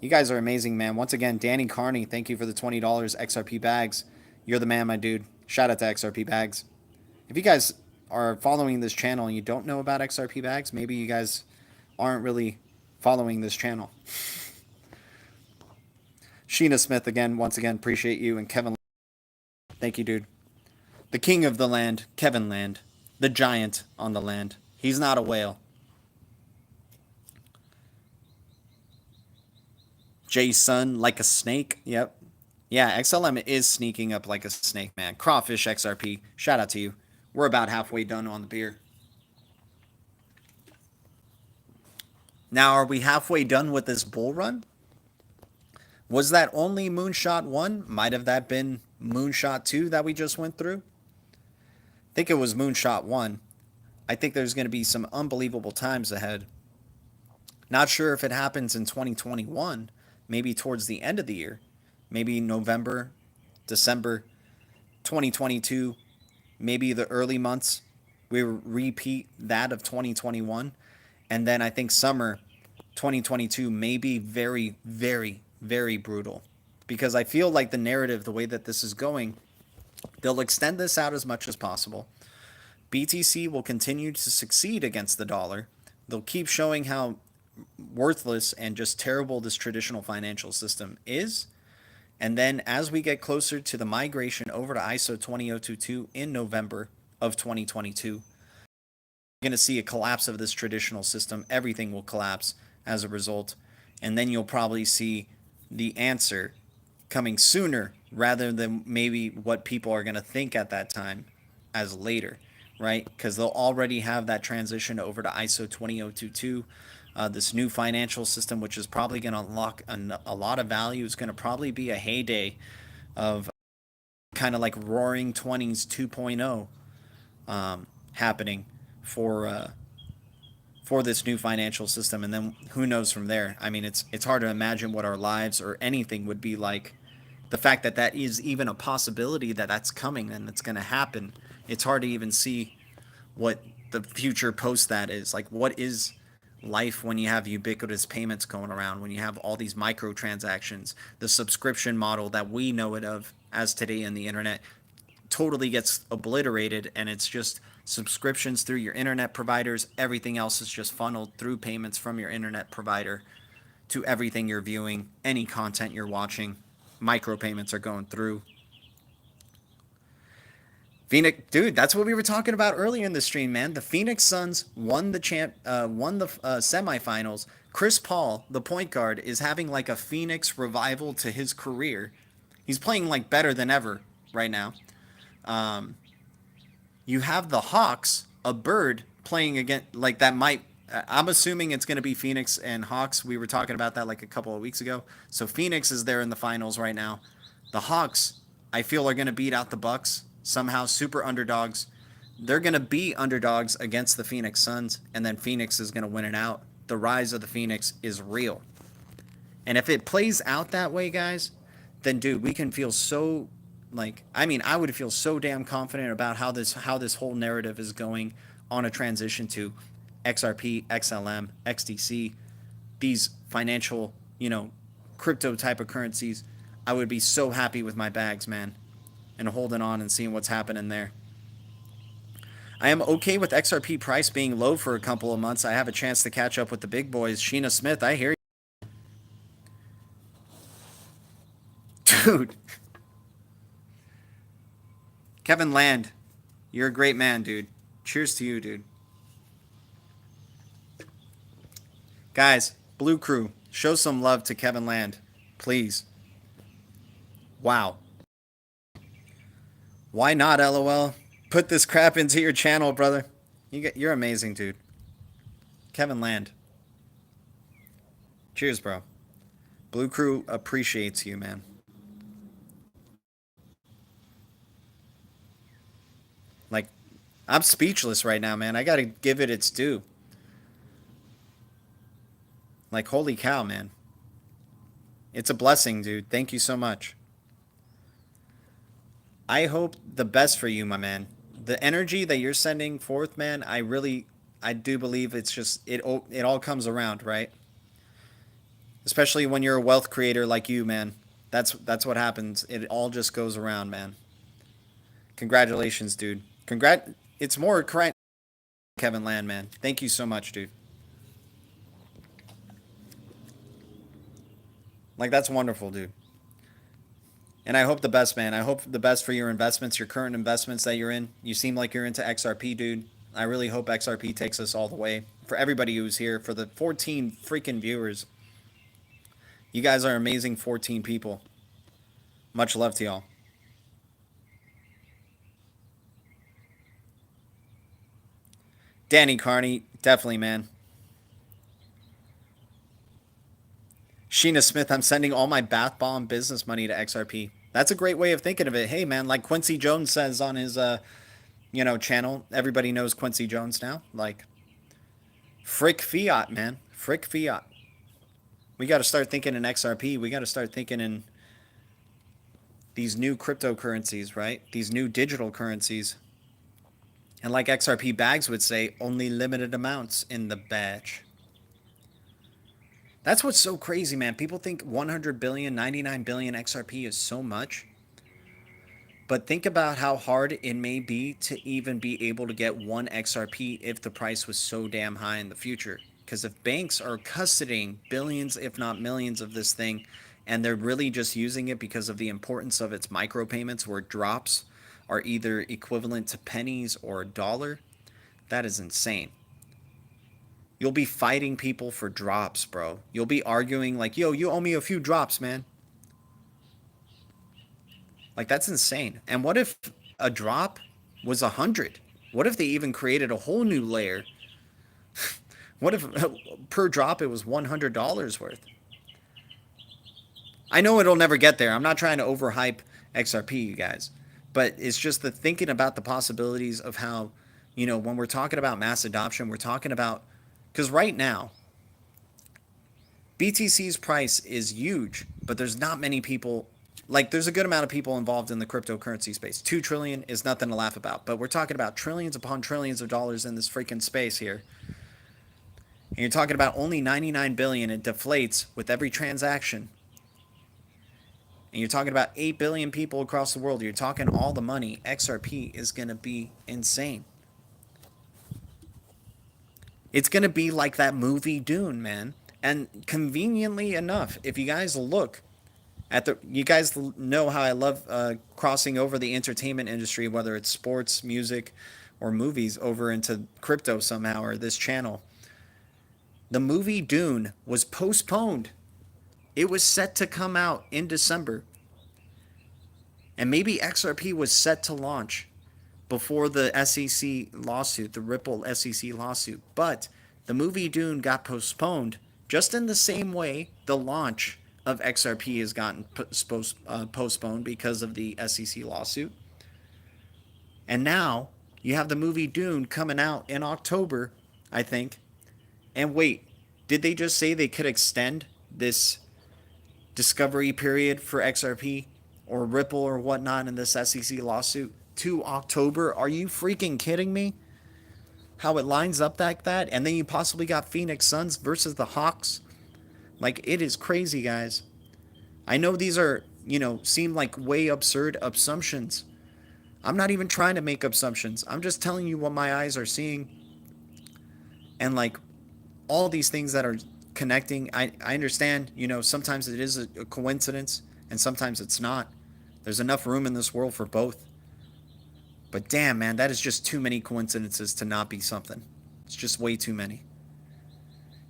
You guys are amazing, man. Once again, Danny Carney, thank you for the $20 XRP bags. You're the man, my dude. Shout out to XRP bags. If you guys are following this channel and you don't know about XRP bags, maybe you guys aren't really following this channel. Sheena Smith, again, once again, appreciate you. And Kevin, thank you, dude. The king of the land, Kevin Land. The giant on the land. He's not a whale. Jason, like a snake. Yep. Yeah, XLM is sneaking up like a snake, man. Crawfish XRP, shout out to you. We're about halfway done on the beer. Now, are we halfway done with this bull run? Was that only Moonshot 1? Might have that been Moonshot 2 that we just went through? I think it was Moonshot 1. I think there's going to be some unbelievable times ahead. Not sure if it happens in 2021, maybe towards the end of the year, maybe November, December 2022, maybe the early months. We repeat that of 2021. And then I think summer 2022 may be very, very, very brutal. Because I feel like the narrative, the way that this is going, they'll extend this out as much as possible. BTC will continue to succeed against the dollar. They'll keep showing how worthless and just terrible this traditional financial system is. And then as we get closer to the migration over to ISO 20022 in November of 2022, you're going to see a collapse of this traditional system. Everything will collapse as a result. And then you'll probably see the answer coming sooner rather than maybe what people are going to think at that time as later, right? Because they'll already have that transition over to ISO 20022. This new financial system, which is probably going to unlock a lot of value, is going to probably be a heyday of kind of like Roaring 20s 2.0 happening for this new financial system. And then who knows from there? I mean, it's hard to imagine what our lives or anything would be like. The fact that that is even a possibility that that's coming and it's going to happen, it's hard to even see what the future post that is. Like, what is life when you have ubiquitous payments going around, when you have all these microtransactions, the subscription model that we know it of as today in the internet totally gets obliterated, and it's just subscriptions through your internet providers. Everything else is just funneled through payments from your internet provider to everything you're viewing, any content you're watching. Micropayments are going through. Phoenix, dude, that's what we were talking about earlier in the stream, man. The Phoenix Suns won the semifinals. Chris Paul, the point guard, is having like a Phoenix revival to his career. He's playing like better than ever right now. You have the Hawks, a bird, playing again like that might. I'm assuming it's going to be Phoenix and Hawks. We were talking about that like a couple of weeks ago. So Phoenix is there in the finals right now. The Hawks, I feel, are going to beat out the Bucks somehow. Super underdogs. They're going to be underdogs against the Phoenix Suns, and then Phoenix is going to win it out. The rise of the Phoenix is real. And if it plays out that way, guys, then dude, we can feel so like, I mean, I would feel so damn confident about how this whole narrative is going on a transition to XRP, XLM, XDC, these financial, crypto type of currencies. I would be so happy with my bags, man, and holding on and seeing what's happening there. I am okay with XRP price being low for a couple of months. I have a chance to catch up with the big boys. Sheena Smith, I hear you. Dude. Kevin Land, you're a great man, dude. Cheers to you, dude. Guys, Blue Crew, show some love to Kevin Land, please. Wow. Why not, LOL? Put this crap into your channel, brother. You're amazing, dude. Kevin Land. Cheers, bro. Blue Crew appreciates you, man. Like, I'm speechless right now, man. I gotta give it its due. Like, holy cow, man. It's a blessing, dude. Thank you so much. I hope the best for you, my man. The energy that you're sending forth, man, I do believe it's just, it all comes around, right? Especially when you're a wealth creator like you, man. That's what happens. It all just goes around, man. Congratulations, dude. It's more correct, Kevin Land, man. Thank you so much, dude. Like, that's wonderful, dude. And I hope the best, man. I hope the best for your investments, your current investments that you're in. You seem like you're into XRP, dude. I really hope XRP takes us all the way. For everybody who's here, for the 14 freaking viewers, you guys are amazing 14 people. Much love to y'all. Danny Carney, definitely, man. Sheena Smith, I'm sending all my bath bomb business money to XRP. That's a great way of thinking of it. Hey, man, like Quincy Jones says on his, channel. Everybody knows Quincy Jones now. Like, frick fiat, man. Frick fiat. We got to start thinking in XRP. We got to start thinking in these new cryptocurrencies, right? These new digital currencies. And like XRP Bags would say, only limited amounts in the batch. That's what's so crazy, man. People think 100 billion, 99 billion XRP is so much. But think about how hard it may be to even be able to get one XRP if the price was so damn high in the future. Because if banks are custodying billions, if not millions, of this thing, and they're really just using it because of the importance of its micropayments, where drops are either equivalent to pennies or a dollar, that is insane. You'll be fighting people for drops, bro. You'll be arguing like, yo, you owe me a few drops, man. Like, that's insane. And what if a drop was 100? What if they even created a whole new layer? What if per drop it was $100 worth? I know it'll never get there. I'm not trying to overhype XRP, you guys. But it's just the thinking about the possibilities of how, when we're talking about mass adoption, we're talking about, because right now, BTC's price is huge, but there's not many people. Like, there's a good amount of people involved in the cryptocurrency space. 2 trillion is nothing to laugh about, but we're talking about trillions upon trillions of dollars in this freaking space here. And you're talking about only 99 billion. It deflates with every transaction. And you're talking about 8 billion people across the world. You're talking all the money. XRP is going to be insane. It's going to be like that movie Dune, man. And conveniently enough, if you guys look you guys know how I love crossing over the entertainment industry, whether it's sports, music, or movies, over into crypto somehow, or this channel. The movie Dune was postponed. It was set to come out in December. And maybe XRP was set to launch before the SEC lawsuit, the Ripple SEC lawsuit. But the movie Dune got postponed just in the same way the launch of XRP has gotten postponed because of the SEC lawsuit. And now you have the movie Dune coming out in October, I think. And wait, did they just say they could extend this discovery period for XRP or Ripple or whatnot in this SEC lawsuit to October? Are you freaking kidding me? How it lines up like that? And then you possibly got Phoenix Suns versus the Hawks. Like, it is crazy, guys. I know these are, seem like way absurd assumptions. I'm not even trying to make assumptions. I'm just telling you what my eyes are seeing. And, like, all these things that are connecting, I understand, sometimes it is a coincidence and sometimes it's not. There's enough room in this world for both. But damn, man, that is just too many coincidences to not be something. It's just way too many.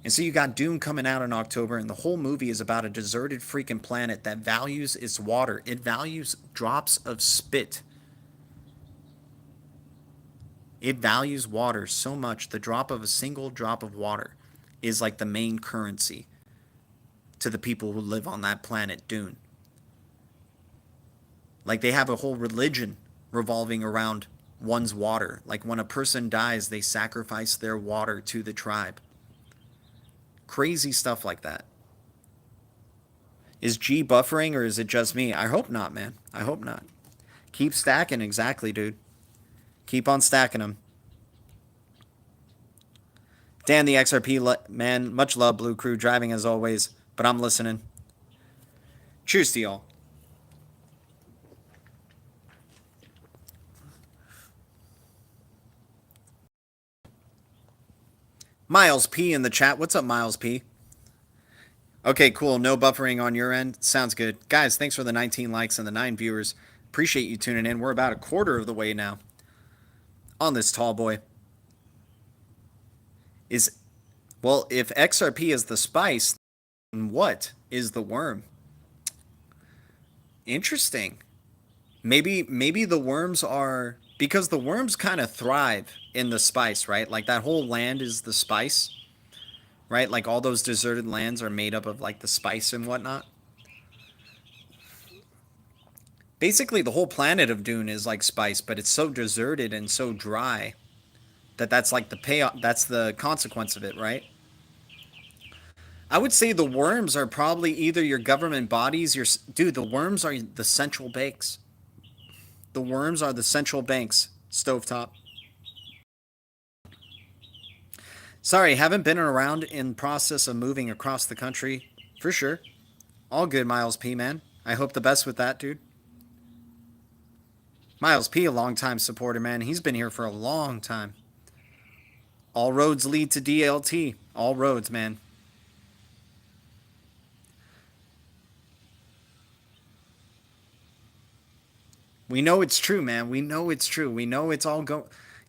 And so you got Dune coming out in October, and the whole movie is about a deserted freaking planet that values its water. It values drops of spit. It values water so much. The drop of a single drop of water is like the main currency to the people who live on that planet, Dune. Like, they have a whole religion revolving around one's water. Like when a person dies, they sacrifice their water to the tribe. Crazy stuff like that. Is G buffering or is it just me? I hope not, man. I hope not. Keep stacking, exactly, dude. Keep on stacking them. Dan, the XRP man, much love, Blue Crew, driving as always, but I'm listening. Cheers to y'all. Miles P in the chat. What's up, Miles P? Okay, cool. No buffering on your end. Sounds good. Guys, thanks for the 19 likes and the 9 viewers. Appreciate you tuning in. We're about a quarter of the way now on this tall boy. Well, if XRP is the spice, then what is the worm? Interesting. Maybe the worms are, because the worms kind of thrive in the spice, right? Like that whole land is the spice, right? Like all those deserted lands are made up of like the spice and whatnot. Basically, the whole planet of Dune is like spice, but it's so deserted and so dry that that's like the payoff. That's the consequence of it, right? I would say the worms are probably either your government bodies, dude. The worms are the central banks. The worms are the central banks. Stovetop. Sorry, haven't been around in process of moving across the country. For sure. All good, Miles P, man. I hope the best with that, dude. Miles P, a long-time supporter, man. He's been here for a long time. All roads lead to DLT. All roads, man. We know it's true, man. We know it's true. We know it's all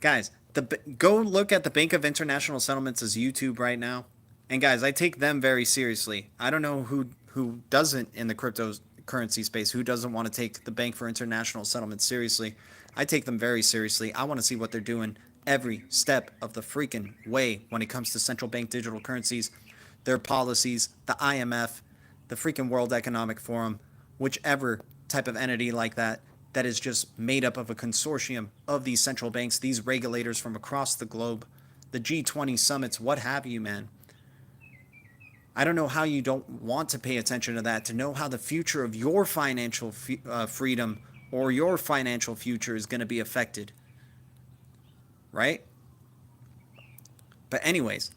guys, go look at the Bank of International Settlements' YouTube right now. And guys, I take them very seriously. I don't know who doesn't in the cryptocurrency space, who doesn't want to take the Bank for International Settlements seriously. I take them very seriously. I want to see what they're doing every step of the freaking way when it comes to central bank digital currencies, their policies, the IMF, the freaking World Economic Forum, whichever type of entity like that is just made up of a consortium of these central banks, these regulators from across the globe, the G20 summits, what have you, man. I don't know how you don't want to pay attention to that, to know how the future of your financial freedom or your financial future is going to be affected. Right? But anyways,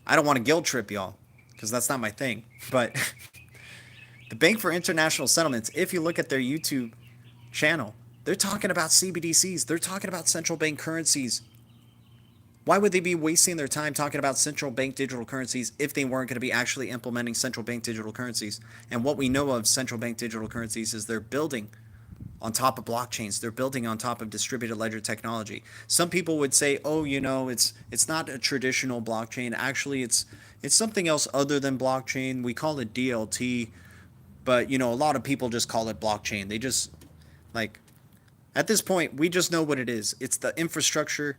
I don't want to guilt trip y'all, because that's not my thing. But the Bank for International Settlements, if you look at their YouTube channel, they're talking about CBDCs. They're talking about central bank currencies. Why would they be wasting their time talking about central bank digital currencies if they weren't going to be actually implementing central bank digital currencies? And what we know of central bank digital currencies is they're building on top of blockchains. They're building on top of distributed ledger technology. Some people would say, oh, it's not a traditional blockchain. Actually, it's something else other than blockchain. We call it DLT, but a lot of people just call it blockchain. They just at this point, we just know what it is. It's the infrastructure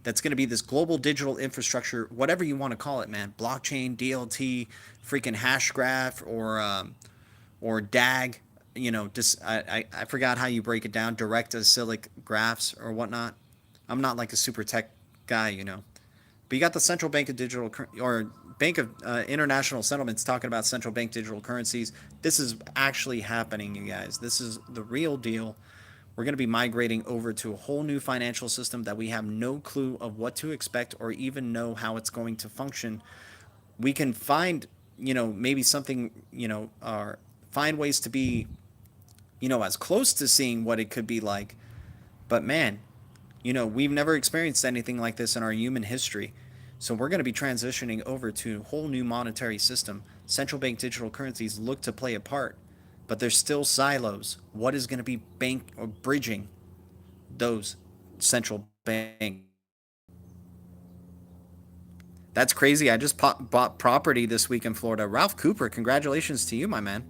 that's going to be this global digital infrastructure, whatever you want to call it, man. Blockchain, DLT, freaking hash graph, or DAG. I forgot how you break it down. Direct acyclic graphs or whatnot. I'm not like a super tech guy, But you got the central bank of digital or Bank of International Settlements talking about central bank digital currencies. This is actually happening, you guys. This is the real deal. We're going to be migrating over to a whole new financial system that we have no clue of what to expect or even know how it's going to function. We can find, maybe something, or find ways to be, as close to seeing what it could be like. But man, we've never experienced anything like this in our human history. So we're going to be transitioning over to a whole new monetary system. Central bank digital currencies look to play a part, but there's still silos. What is going to be bank or bridging those central banks? That's crazy. I just bought property this week in Florida. Ralph Cooper, congratulations to you, my man.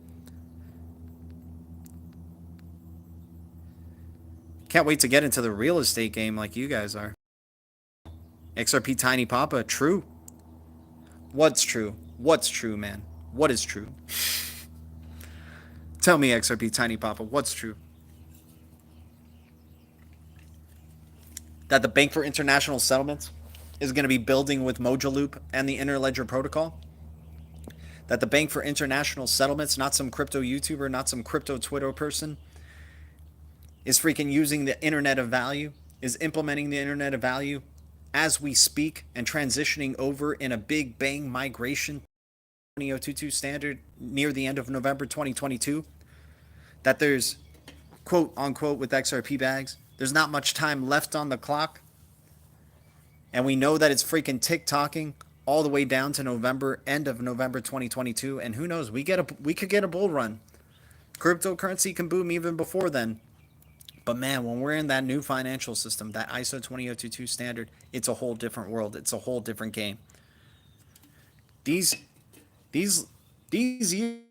Can't wait to get into the real estate game like you guys are. XRP Tiny Papa, true. What's true? What's true, man? What is true? Tell me, XRP Tiny Papa, what's true? that the Bank for International Settlements is going to be building with Mojaloop and the Interledger Protocol. That the Bank for International Settlements, not some crypto YouTuber, not some crypto Twitter person, is freaking using the Internet of Value, is implementing the Internet of Value as we speak and transitioning over in a big bang migration 2022 standard near the end of November 2022. That there's, quote unquote, with XRP bags, there's not much time left on the clock. And we know that it's freaking tick-tocking all the way down to November, end of November 2022. And who knows, we could get a bull run. Cryptocurrency can boom even before then. But man, when we're in that new financial system, that ISO 20022 standard, it's a whole different world. It's a whole different game. These years,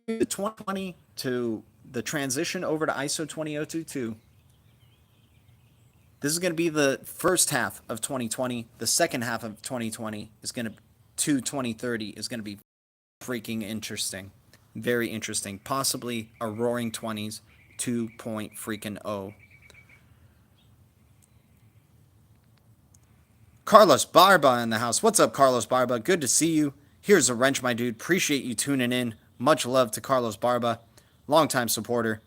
2020 to the transition over to ISO 20022, this is going to be the first half of 2020. The second half of 2020 is going to 2030 is going to be freaking interesting. Very interesting. Possibly a roaring 20s 2.0. Carlos Barba in the house. What's up, Carlos Barba? Good to see you. Here's a wrench, my dude. Appreciate you tuning in. Much love to Carlos Barba. Longtime supporter.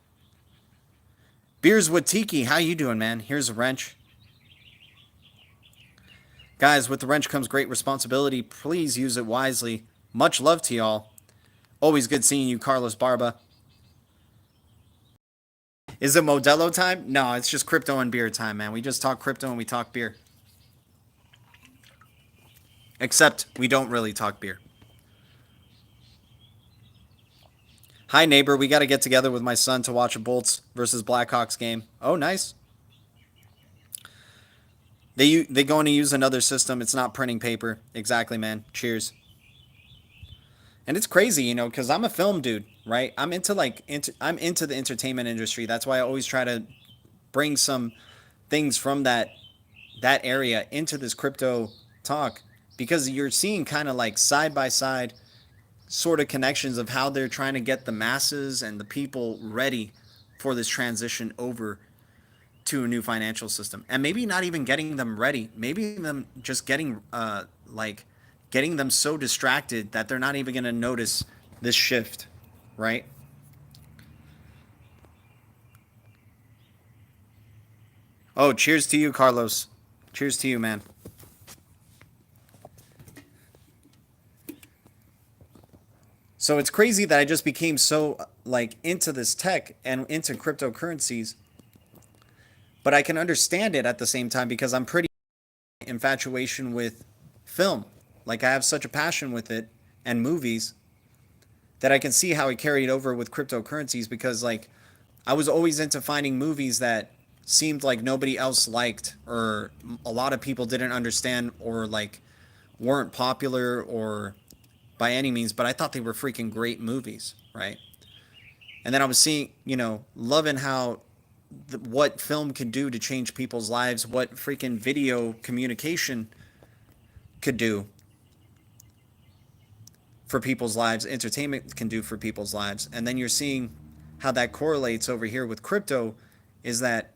Beers with Tiki. How you doing, man? Here's a wrench. Guys, with the wrench comes great responsibility. Please use it wisely. Much love to y'all. Always good seeing you, Carlos Barba. Is it Modelo time? No, it's just crypto and beer time, man. We just talk crypto and we talk beer. Except we don't really talk beer. Hi, neighbor. We got to get together with my son to watch a Bolts versus Blackhawks game. Oh, nice. They going to use another system. It's not printing paper. Exactly, man. Cheers. And it's crazy, you know, because I'm a film dude, right? I'm into the entertainment industry. That's why I always try to bring some things from that area into this crypto talk, because you're seeing kind of like side by side sort of connections of how they're trying to get the masses and the people ready for this transition over to a new financial system. And maybe not even getting them ready, maybe them just getting getting them so distracted that they're not even going to notice this shift, right? Oh, cheers to you, Carlos. Cheers to you, man. So it's crazy that I just became so into this tech and into cryptocurrencies, but I can understand it at the same time because I'm pretty infatuation with film. Like, I have such a passion with it and movies that I can see how it carried over with cryptocurrencies, because I was always into finding movies that seemed like nobody else liked, or a lot of people didn't understand, or weren't popular or by any means, but I thought they were freaking great movies, right? And then I was seeing, loving how what film could do to change people's lives, what freaking video communication could do for people's lives, entertainment can do for people's lives. And then you're seeing how that correlates over here with crypto, is that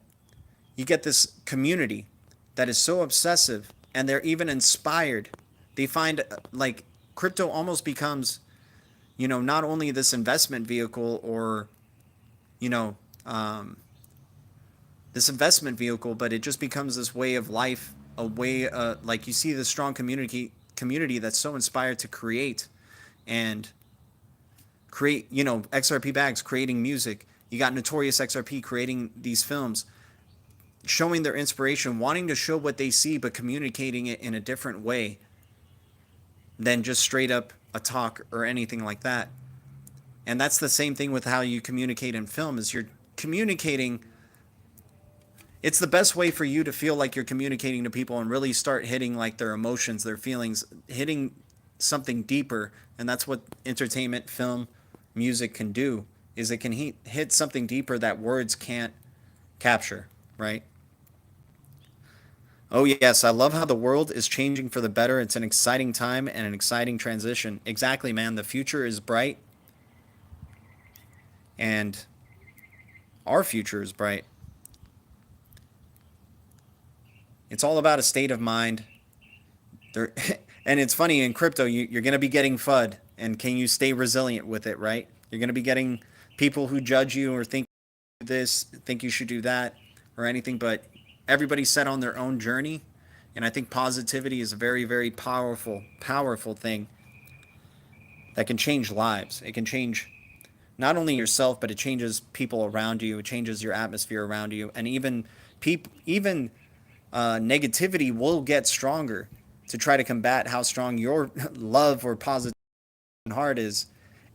you get this community that is so obsessive, and they're even inspired. They find crypto almost becomes, not only this investment vehicle, or, this investment vehicle, but it just becomes this way of life, a way, you see the strong community that's so inspired to create XRP bags creating music. You got Notorious XRP creating these films, showing their inspiration, wanting to show what they see, but communicating it in a different way than just straight up a talk or anything like that. And that's the same thing with how you communicate in film, is you're communicating. It's the best way for you to feel like you're communicating to people and really start hitting their emotions, their feelings, hitting something deeper. And that's what entertainment, film, music can do, is it can hit something deeper that words can't capture, right? Oh, yes, I love how the world is changing for the better. It's an exciting time and an exciting transition. Exactly, man. The future is bright. And our future is bright. It's all about a state of mind. There, and it's funny in crypto, you're going to be getting FUD, and can you stay resilient with it, right? You're going to be getting people who judge you or think this, think you should do that, or anything. But everybody's set on their own journey, and I think positivity is a very, very powerful thing that can change lives. It can change not only yourself, but it changes people around you. It changes your atmosphere around you, and even negativity will get stronger to try to combat how strong your love or positive heart is,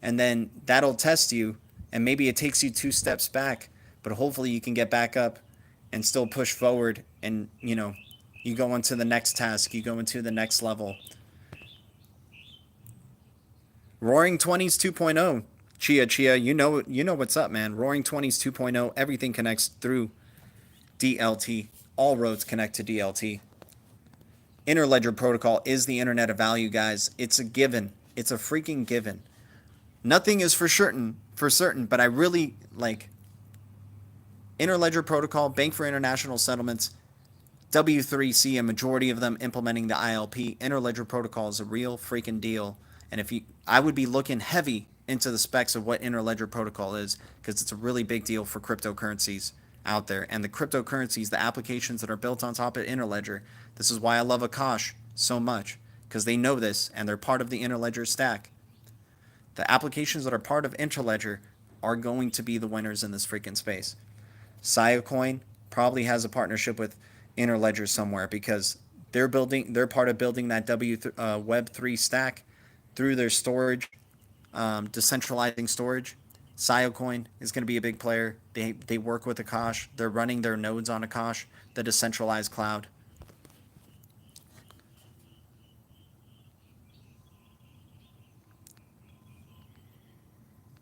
and then that'll test you, and maybe it takes you 2 steps back, but hopefully you can get back up and still push forward, and you go into the next task, you go into the next level. Roaring 20s 2.0. Chia, you know what's up, man. Roaring 20s 2.0, everything connects through DLT. All roads connect to DLT. Interledger Protocol is the internet of value, guys. It's a given. It's a freaking given. Nothing is for certain, but I really like Interledger Protocol, Bank for International Settlements, W3C, a majority of them implementing the ILP. Interledger Protocol is a real freaking deal. And I would be looking heavy into the specs of what Interledger Protocol is, because it's a really big deal for cryptocurrencies out there. And the cryptocurrencies, the applications that are built on top of Interledger, this is why I love Akash so much, because they know this and they're part of the Interledger stack. The applications that are part of Interledger are going to be the winners in this freaking space. Coin probably has a partnership with Interledger somewhere, because they're part of building that Web3 stack through their storage, decentralizing storage. Coin is going to be a big player. They work with Akash. They're running their nodes on Akash, the decentralized cloud.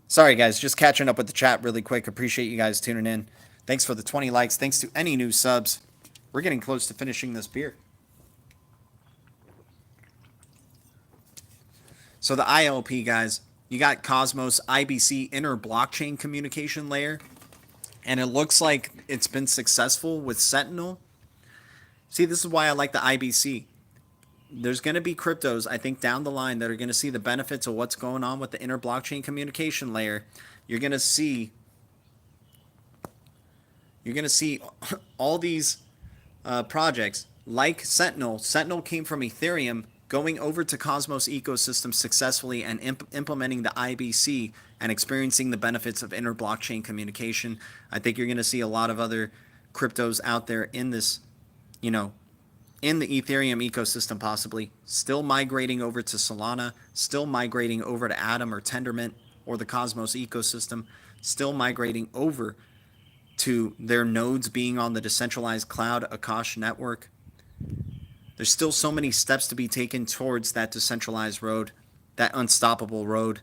Sorry, guys, just catching up with the chat really quick. Appreciate you guys tuning in. Thanks for the 20 likes. Thanks to any new subs. We're getting close to finishing this beer. So the ILP, guys, you got Cosmos IBC inner blockchain communication layer, and it looks like it's been successful with Sentinel. See, this is why I like the IBC. There's going to be cryptos, I think, down the line that are going to see the benefits of what's going on with the inner blockchain communication layer. You're going to see all these projects like Sentinel. Sentinel came from Ethereum, going over to Cosmos ecosystem successfully and implementing the IBC and experiencing the benefits of inner blockchain communication. I think you're going to see a lot of other cryptos out there in this, in the Ethereum ecosystem, possibly still migrating over to Solana, still migrating over to Atom or Tendermint or the Cosmos ecosystem, still migrating over to their nodes being on the decentralized cloud Akash network. There's still so many steps to be taken towards that decentralized road, that unstoppable road.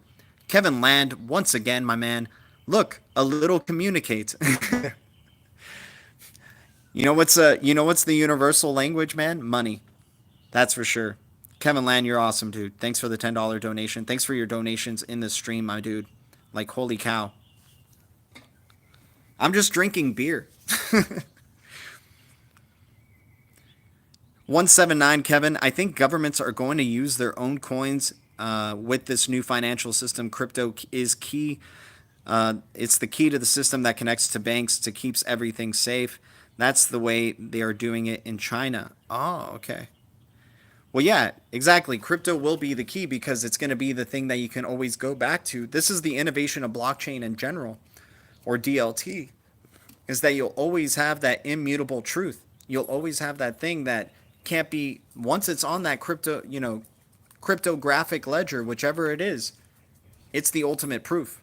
Kevin Land, once again, my man, look, a little communicate. You know what's the universal language, man? Money. That's for sure. Kevin Land, you're awesome, dude. Thanks for the $10 donation. Thanks for your donations in this stream, my dude. Like, holy cow. I'm just drinking beer. 179, Kevin. I think governments are going to use their own coins with this new financial system. Crypto is key. It's the key to the system that connects to banks to keeps everything safe. That's the way they are doing it in China. Oh, okay. Well, yeah, exactly. Crypto will be the key because it's going to be the thing that you can always go back to. This is the innovation of blockchain in general, or DLT, is that you'll always have that immutable truth. You'll always have that thing that can't be, once it's on that cryptographic ledger, whichever it is, it's the ultimate proof,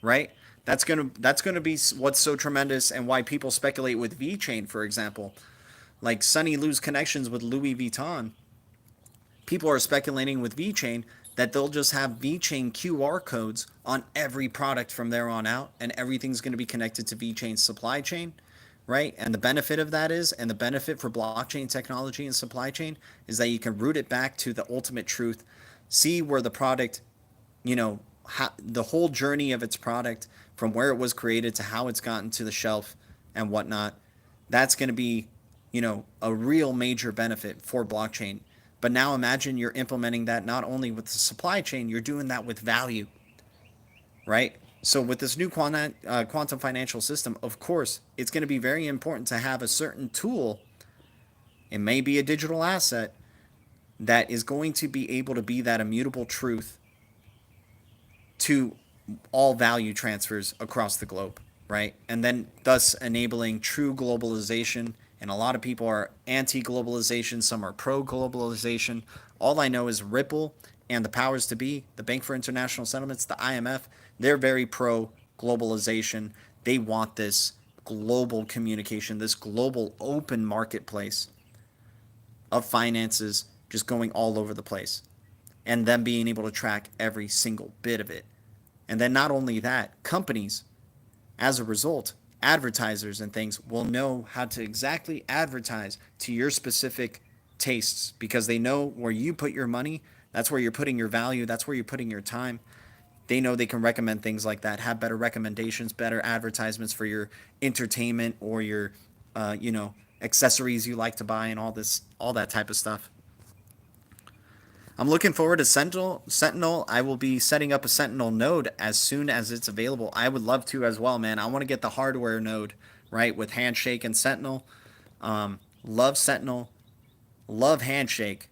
right? That's gonna be what's so tremendous, and why people speculate with VeChain, for example, like Sunny Lou's connections with Louis Vuitton. People are speculating with VeChain that they'll just have VeChain QR codes on every product from there on out, and everything's going to be connected to VeChain's supply chain, right? And the benefit of that is, and the benefit for blockchain technology and supply chain is that you can root it back to the ultimate truth, see where the product, the whole journey of its product from where it was created to how it's gotten to the shelf and whatnot. That's going to be, a real major benefit for blockchain. But now imagine you're implementing that not only with the supply chain, you're doing that with value, right? So with this new quantum financial system, of course, it's going to be very important to have a certain tool. It may be a digital asset that is going to be able to be that immutable truth to all value transfers across the globe, right? And then thus enabling true globalization. And a lot of people are anti-globalization, some are pro-globalization. All I know is Ripple and the powers to be, the Bank for International Settlements, the IMF, they're very pro-globalization. They want this global communication, this global open marketplace of finances just going all over the place, and them being able to track every single bit of it. And then not only that, companies, as a result, advertisers and things will know how to exactly advertise to your specific tastes, because they know where you put your money, that's where you're putting your value, that's where you're putting your time. They know they can recommend things like that, have better recommendations, better advertisements for your entertainment or your, accessories you like to buy and all that type of stuff. I'm looking forward to Sentinel. I will be setting up a Sentinel node as soon as it's available. I would love to as well, man. I want to get the hardware node, right, with Handshake and Sentinel. Love Sentinel. Love Handshake.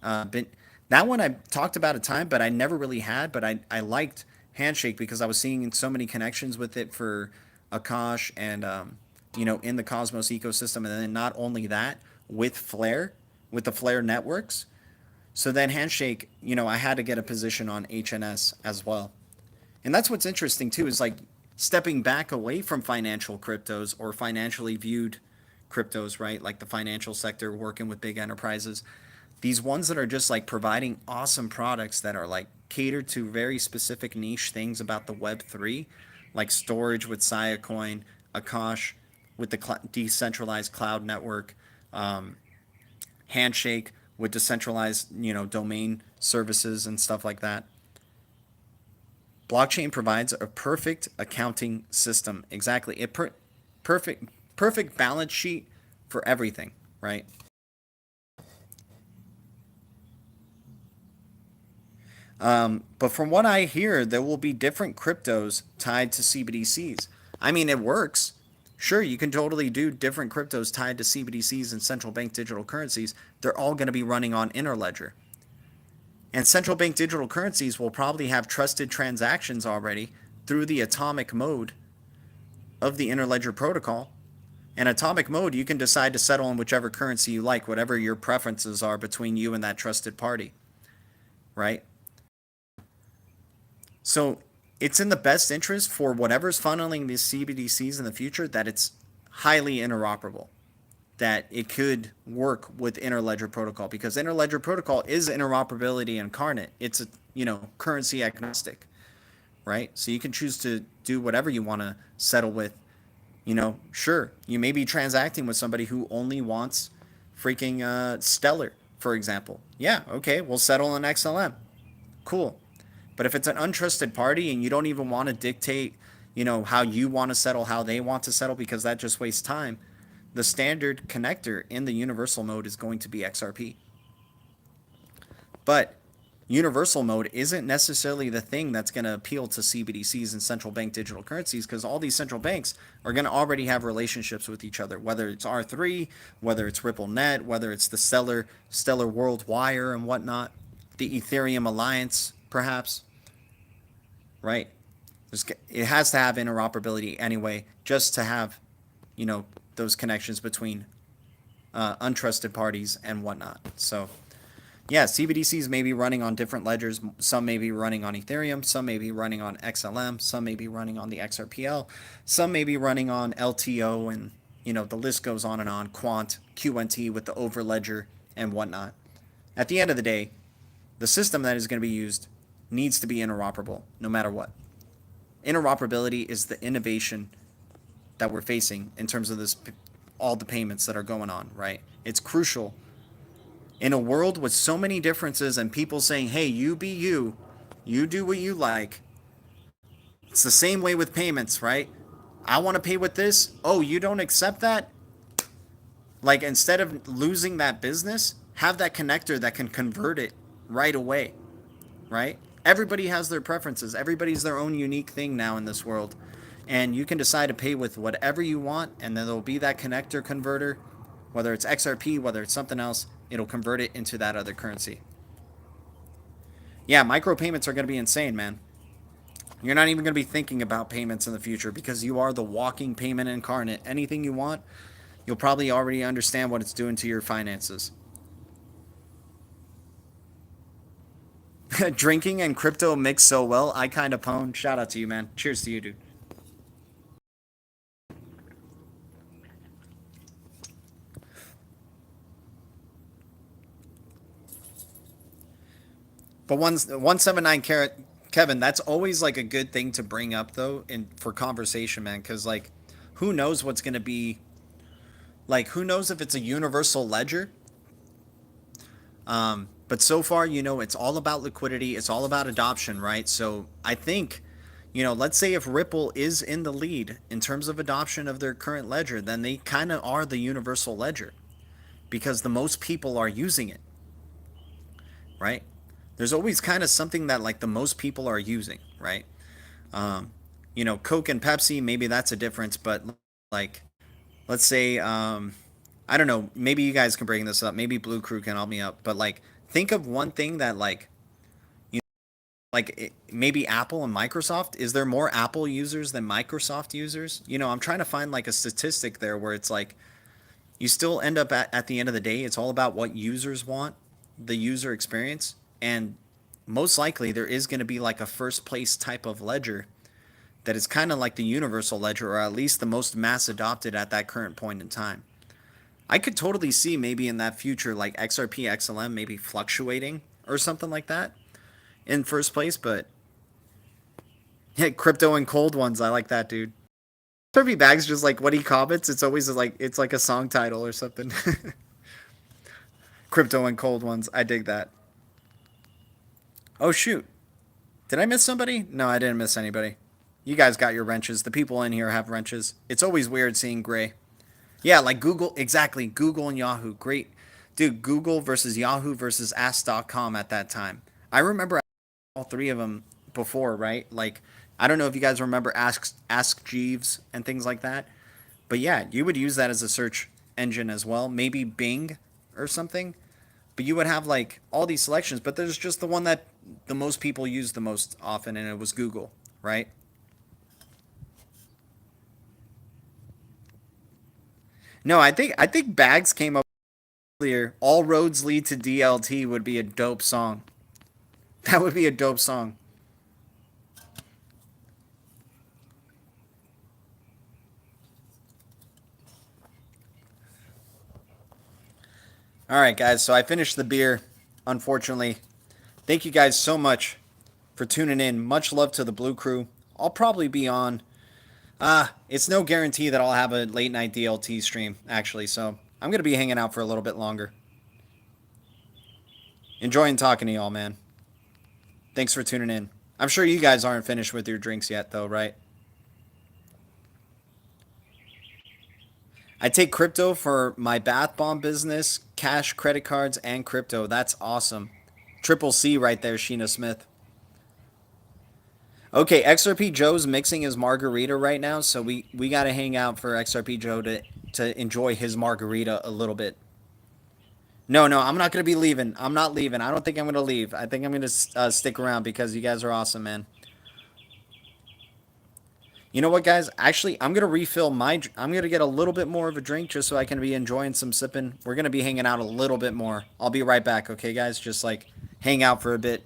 But that one I talked about a time, but I never really had. But I liked Handshake because I was seeing so many connections with it for Akash and, in the Cosmos ecosystem. And then not only that, with Flare, with the Flare networks. So then Handshake, I had to get a position on HNS as well. And that's what's interesting too, is like stepping back away from financial cryptos or financially viewed cryptos, right? Like the financial sector, working with big enterprises. These ones that are just like providing awesome products that are like catered to very specific niche things about the Web3, like storage with Siacoin, Akash with the decentralized cloud network, Handshake with decentralized, domain services and stuff like that. Blockchain provides a perfect accounting system. Exactly. Perfect balance sheet for everything, right? But from what I hear, there will be different cryptos tied to CBDCs. I mean, it works. Sure, you can totally do different cryptos tied to CBDCs and central bank digital currencies. They're all going to be running on Interledger. And central bank digital currencies will probably have trusted transactions already through the atomic mode of the Interledger Protocol. And atomic mode, you can decide to settle in whichever currency you like, whatever your preferences are between you and that trusted party, right? So it's in the best interest for whatever's funneling these CBDCs in the future that it's highly interoperable, that it could work with Interledger Protocol, because Interledger Protocol is interoperability incarnate. It's a, currency agnostic, right? So you can choose to do whatever you want to settle with. Sure, you may be transacting with somebody who only wants freaking Stellar, for example. Yeah, okay, we'll settle in XLM. Cool. But if it's an untrusted party and you don't even want to dictate, how you want to settle, how they want to settle, because that just wastes time, the standard connector in the universal mode is going to be XRP. But universal mode isn't necessarily the thing that's going to appeal to CBDCs and central bank digital currencies, because all these central banks are going to already have relationships with each other, whether it's R3, whether it's RippleNet, whether it's the Stellar World Wire and whatnot, the Ethereum Alliance, perhaps, right? It has to have interoperability anyway, just to have, those connections between untrusted parties and whatnot. So, yeah, CBDCs may be running on different ledgers. Some may be running on Ethereum. Some may be running on XLM. Some may be running on the XRPL. Some may be running on LTO, and, the list goes on and on. Quant, QNT with the overledger and whatnot. At the end of the day, the system that is going to be used needs to be interoperable no matter what. Interoperability is the innovation that we're facing in terms of this, all the payments that are going on, right? It's crucial in a world with so many differences and people saying, hey, you be you do what you like. It's the same way with payments, right? I want to pay with this. Oh, you don't accept that? Like, instead of losing that business, have that connector that can convert it right away, right? Everybody has their preferences. Everybody's their own unique thing now in this world. And you can decide to pay with whatever you want, and then there'll be that connector converter, whether it's XRP, whether it's something else, it'll convert it into that other currency. Yeah, micropayments are going to be insane, man. You're not even going to be thinking about payments in the future because you are the walking payment incarnate. Anything you want, you'll probably already understand what it's doing to your finances. Drinking and crypto mix so well. I kind of pwn. Shout out to you, man. Cheers to you, dude. But 179 carat Kevin, that's always like a good thing to bring up though, in for conversation, man. Because like, who knows what's gonna be like? Who knows if it's a universal ledger? But so far, it's all about liquidity. It's all about adoption, right? So I think, let's say if Ripple is in the lead in terms of adoption of their current ledger, then they kind of are the universal ledger because the most people are using it, right? There's always kind of something that like the most people are using, right? Coke and Pepsi, maybe that's a difference, but like, let's say, I don't know, maybe you guys can bring this up. Maybe Blue Crew can help me up, but like, think of one thing that like, maybe Apple and Microsoft. Is there more Apple users than Microsoft users? I'm trying to find like a statistic there where it's like, you still end up at the end of the day, it's all about what users want, the user experience. And most likely there is going to be like a first place type of ledger that is kind of like the universal ledger, or at least the most mass adopted at that current point in time. I could totally see maybe in that future like XRP, XLM maybe fluctuating or something like that in first place, but yeah, crypto and cold ones, I like that, dude. Turvy Bags just like what he comments, it's always like it's like a song title or something. Crypto and cold ones, I dig that. Oh shoot. Did I miss somebody? No, I didn't miss anybody. You guys got your wrenches. The people in here have wrenches. It's always weird seeing gray. Yeah, like Google, exactly. Google and Yahoo. Great. Dude, Google versus Yahoo versus Ask.com at that time. I remember all three of them before, right? Like, I don't know if you guys remember Ask Jeeves and things like that. But yeah, you would use that as a search engine as well. Maybe Bing or something. But you would have like all these selections, but there's just the one that the most people use the most often, and it was Google, right? No, I think Bags came up earlier. All roads lead to DLT would be a dope song. That would be a dope song. All right, guys. So I finished the beer, unfortunately. Thank you guys so much for tuning in. Much love to the Blue Crew. I'll probably be on. It's no guarantee that I'll have a late night DLT stream, actually. So I'm going to be hanging out for a little bit longer. Enjoying talking to y'all, man. Thanks for tuning in. I'm sure you guys aren't finished with your drinks yet, though, right? I take crypto for my bath bomb business, cash, credit cards, and crypto. That's awesome. Triple C right there, Sheena Smith. Okay, XRP Joe's mixing his margarita right now, so we got to hang out for XRP Joe to enjoy his margarita a little bit. No, no, I'm not going to be leaving. I'm not leaving. I don't think I'm going to leave. I think I'm going to stick around because you guys are awesome, man. You know what, guys? Actually, I'm gonna refill my. I'm gonna get a little bit more of a drink just so I can be enjoying some sipping. We're gonna be hanging out a little bit more. I'll be right back, okay, guys? Just like hang out for a bit.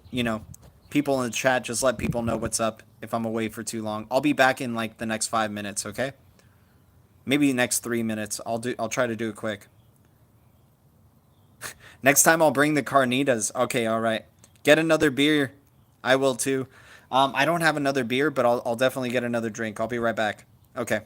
People in the chat, just let people know what's up if I'm away for too long. I'll be back in like the next 5 minutes, okay? Maybe the next 3 minutes. I'll try to do it quick. Next time I'll bring the carnitas. Okay, all right. Get another beer. I will too. I don't have another beer, but I'll definitely get another drink. I'll be right back. Okay.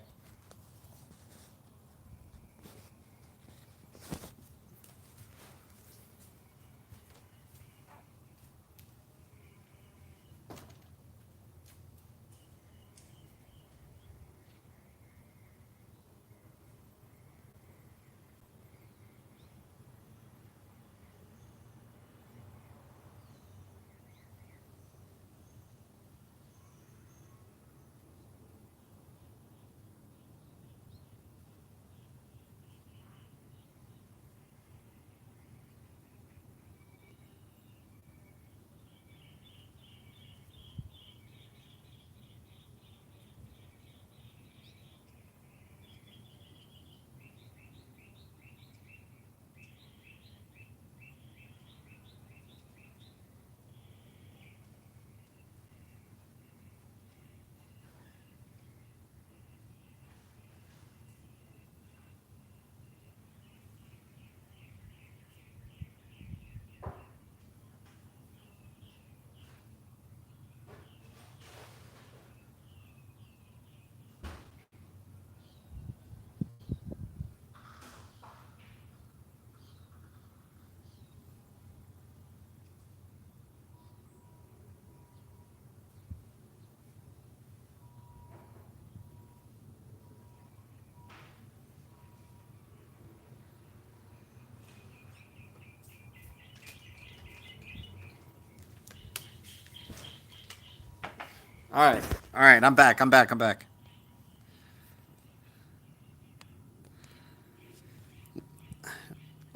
All right. All right. I'm back. I'm back. I'm back.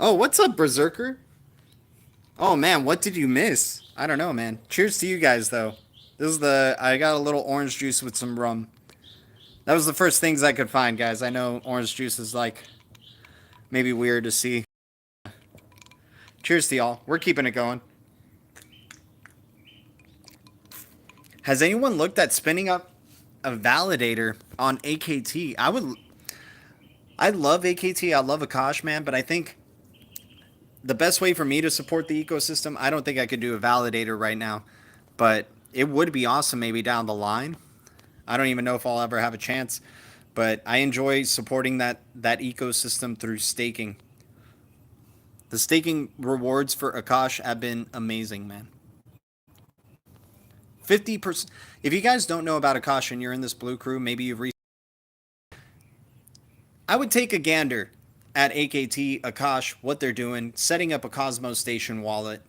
Oh, what's up, Berserker? Oh man, what did you miss? I don't know, man. Cheers to you guys, though. This is the. I got a little orange juice with some rum. That was the first things I could find, guys. I know orange juice is like maybe weird to see. Cheers to y'all. We're keeping it going. Has anyone looked at spinning up a validator on AKT? I would. I love AKT. I love Akash, man. But I think the best way for me to support the ecosystem, I don't think I could do a validator right now, but it would be awesome maybe down the line. I don't even know if I'll ever have a chance, but I enjoy supporting that ecosystem through staking. The staking rewards for Akash have been amazing, man. 50%. If you guys don't know about Akash and you're in this blue crew, maybe you've I would take a gander at AKT, Akash, what they're doing, setting up a Cosmos Station wallet.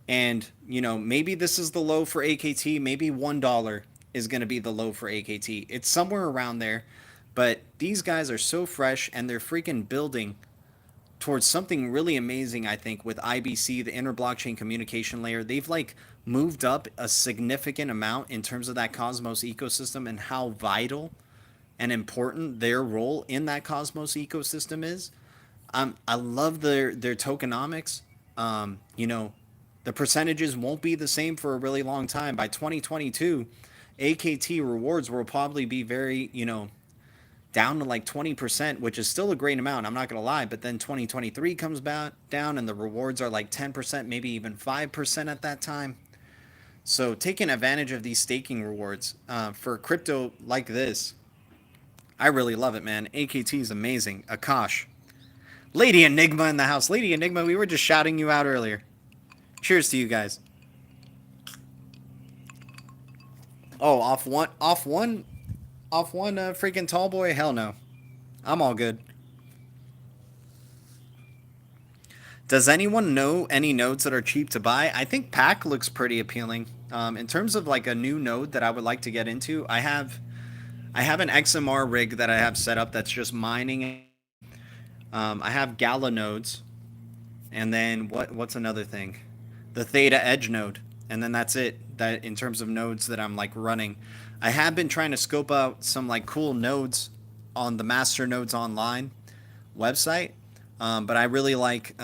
And, you know, maybe this is the low for AKT. Maybe $1 is going to be the low for AKT. It's somewhere around there. But these guys are so fresh and they're freaking building towards something really amazing, I think, with IBC, the inter-blockchain communication layer. They've like moved up a significant amount in terms of that Cosmos ecosystem and how vital and important their role in that Cosmos ecosystem is. I love their tokenomics. You know, the percentages won't be the same for a really long time. By 2022, AKT rewards will probably be very, you know, down to like 20%, which is still a great amount. I'm not going to lie. But then 2023 comes back down and the rewards are like 10%, maybe even 5% at that time. So taking advantage of these staking rewards for crypto like this, I really love it, man. AKT is amazing. Akash. Lady Enigma in the house. Lady Enigma, we were just shouting you out earlier. Cheers to you guys. Oh, off one freaking tall boy? Hell no. I'm all good. Does anyone know any nodes that are cheap to buy? I think Pack looks pretty appealing. In terms of like a new node that I would like to get into, I have an XMR rig that I have set up that's just mining. I have Gala nodes, and then what's another thing? The Theta Edge node, and then that's it. That in terms of nodes that I'm like running, I have been trying to scope out some like cool nodes on the Master Nodes Online website, but I really like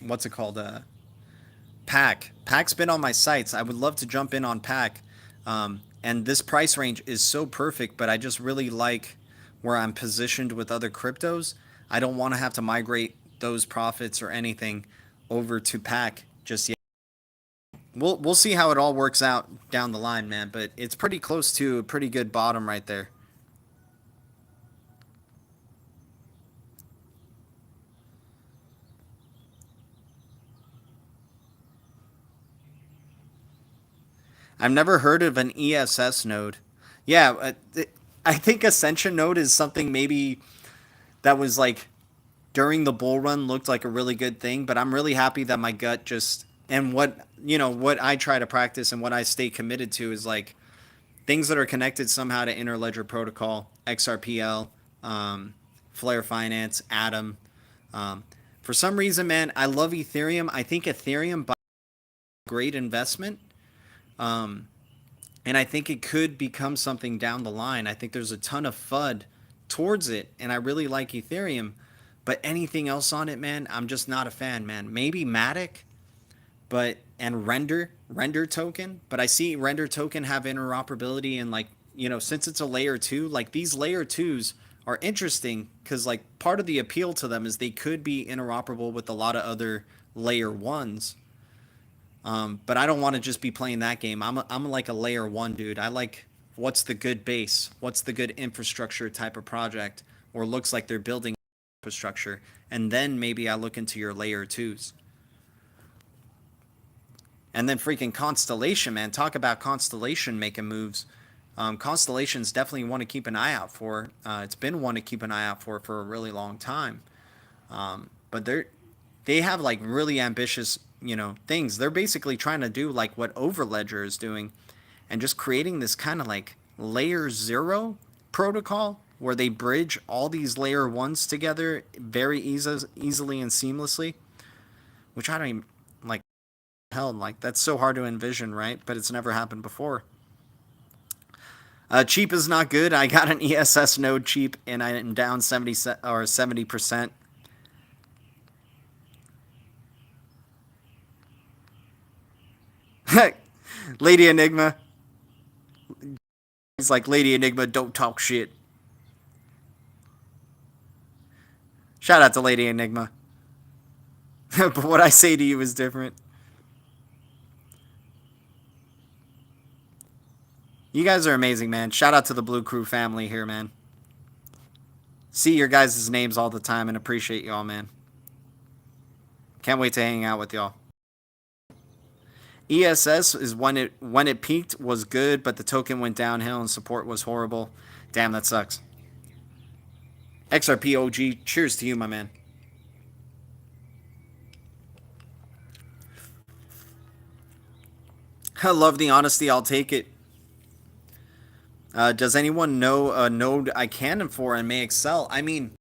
what's it called? Pack. Pack's been on my sites. I would love to jump in on Pack. And this price range is so perfect, but I just really like where I'm positioned with other cryptos. I don't want to have to migrate those profits or anything over to Pack just yet. We'll see how it all works out down the line, man, but it's pretty close to a pretty good bottom right there. I've never heard of an ESS node. Yeah, I think Ascension node is something maybe that was like during the bull run looked like a really good thing, but I'm really happy that my gut just and what you know what I try to practice and what I stay committed to is like things that are connected somehow to Interledger Protocol, XRPL, Flare Finance, Atom. For some reason, man, I love Ethereum. I think Ethereum by great investment. Um, and I think it could become something down the line. I think there's a ton of FUD towards it, and I really like Ethereum. But anything else on it, man, I'm just not a fan, man. Maybe Matic, but and Render token, but I see Render token have interoperability and like you know since it's a layer two, like these layer twos are interesting because like part of the appeal to them is they could be interoperable with a lot of other layer ones. But I don't want to just be playing that game. I'm like a layer one dude. I like what's the good base, what's the good infrastructure type of project, or looks like they're building infrastructure, and then maybe I look into your layer twos. And then freaking Constellation, man. Talk about Constellation making moves. Constellation's definitely one to keep an eye out for. It's been one to keep an eye out for a really long time. But they have like really ambitious things. They're basically trying to do like what Overledger is doing, and just creating this kind of like layer 0 protocol where they bridge all these layer 1s together very easily and seamlessly, which I don't even like. Hell, like that's so hard to envision, right? But it's never happened before. Cheap is not good. I got an ESS node cheap, and I'm down 70%. Lady Enigma. He's like, Lady Enigma, don't talk shit. Shout out to Lady Enigma. But what I say to you is different. You guys are amazing, man. Shout out to the Blue Crew family here, man. See your guys' names all the time and appreciate y'all, man. Can't wait to hang out with y'all. ESS is when it peaked was good, but the token went downhill and support was horrible. Damn, that sucks. XRP OG, cheers to you, my man. I love the honesty. I'll take it. Does anyone know a node I can for and may excel? I mean,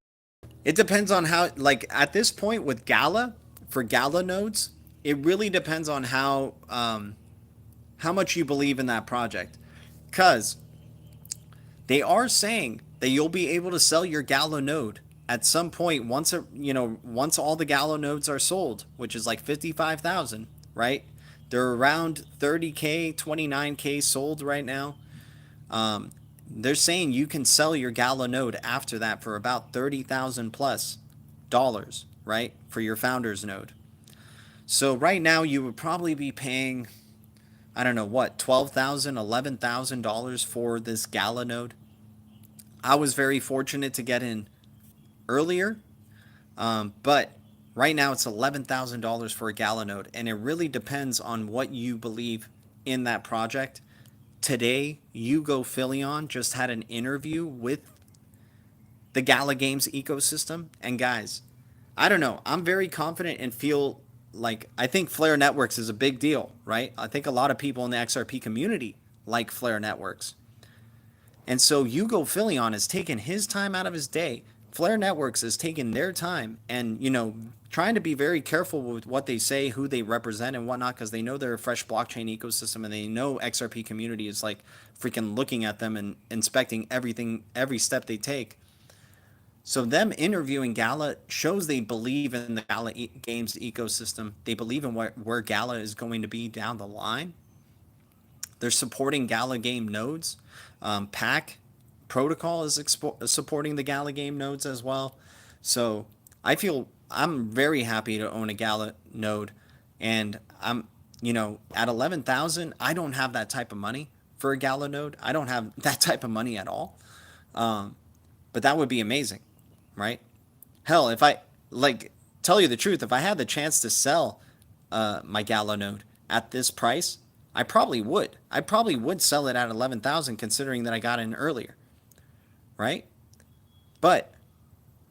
it depends on how, like, at this point with Gala, for Gala nodes, it really depends on how much you believe in that project. Because they are saying that you'll be able to sell your Gala node at some point once all the Gala nodes are sold, which is like 55,000, right? They're around 30K, 29K sold right now. They're saying you can sell your Gala node after that for about 30,000 plus dollars, right? For your founder's node. So right now you would probably be paying, I don't know what, $12,000, $11,000 for this Gala node. I was very fortunate to get in earlier, but right now it's $11,000 for a Gala node, and it really depends on what you believe in that project. Today, Hugo Philion just had an interview with the Gala Games ecosystem, and guys, I don't know, I'm very confident and feel like I think Flare Networks is a big deal, right? I think a lot of people in the XRP community like Flare Networks. And so Hugo Philion has taken his time out of his day. Flare Networks has taken their time and, trying to be very careful with what they say, who they represent and whatnot, because they know they're a fresh blockchain ecosystem and they know XRP community is like freaking looking at them and inspecting everything, every step they take. So them interviewing Gala shows they believe in the Gala Games ecosystem. They believe in where Gala is going to be down the line. They're supporting Gala Game nodes. PAC Protocol is supporting the Gala Game nodes as well. So I'm very happy to own a Gala node. And I'm, at 11,000, I don't have that type of money for a Gala node. I don't have that type of money at all. But that would be amazing, right? Hell, if I, tell you the truth, if I had the chance to sell my Gala node at this price, I probably would. I probably would sell it at 11,000 considering that I got in earlier, right? But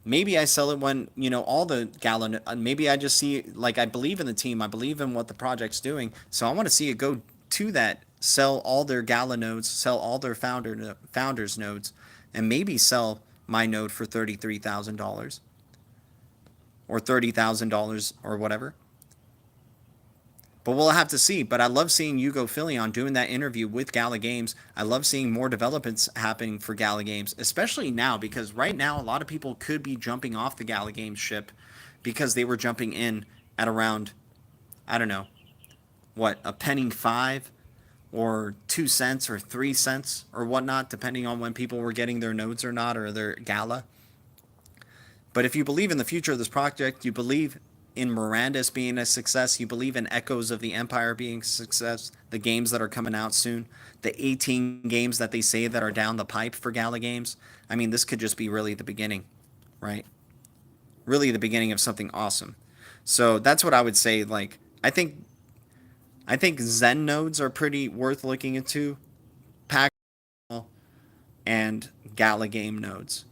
maybe I sell it when, all the Gala, maybe I just see, I believe in the team. I believe in what the project's doing. So I want to see it go to that, sell all their Gala nodes, sell all their founders nodes, and maybe sell my node for $33,000 or $30,000 or whatever. But we'll have to see. But I love seeing Hugo Philion doing that interview with Gala Games. I love seeing more developments happening for Gala Games, especially now, because right now a lot of people could be jumping off the Gala Games ship because they were jumping in at around, I don't know, what, a penny 5 or 2 cents or 3 cents or whatnot, depending on when people were getting their nodes or not, or their Gala. But if you believe in the future of this project, you believe in Mirandus being a success, you believe in Echoes of the Empire being a success, the games that are coming out soon, the 18 games that they say that are down the pipe for Gala Games, I mean, this could just be really the beginning, right? Really the beginning of something awesome. So that's what I would say. I think Zen nodes are pretty worth looking into, Pack and Gala Game nodes.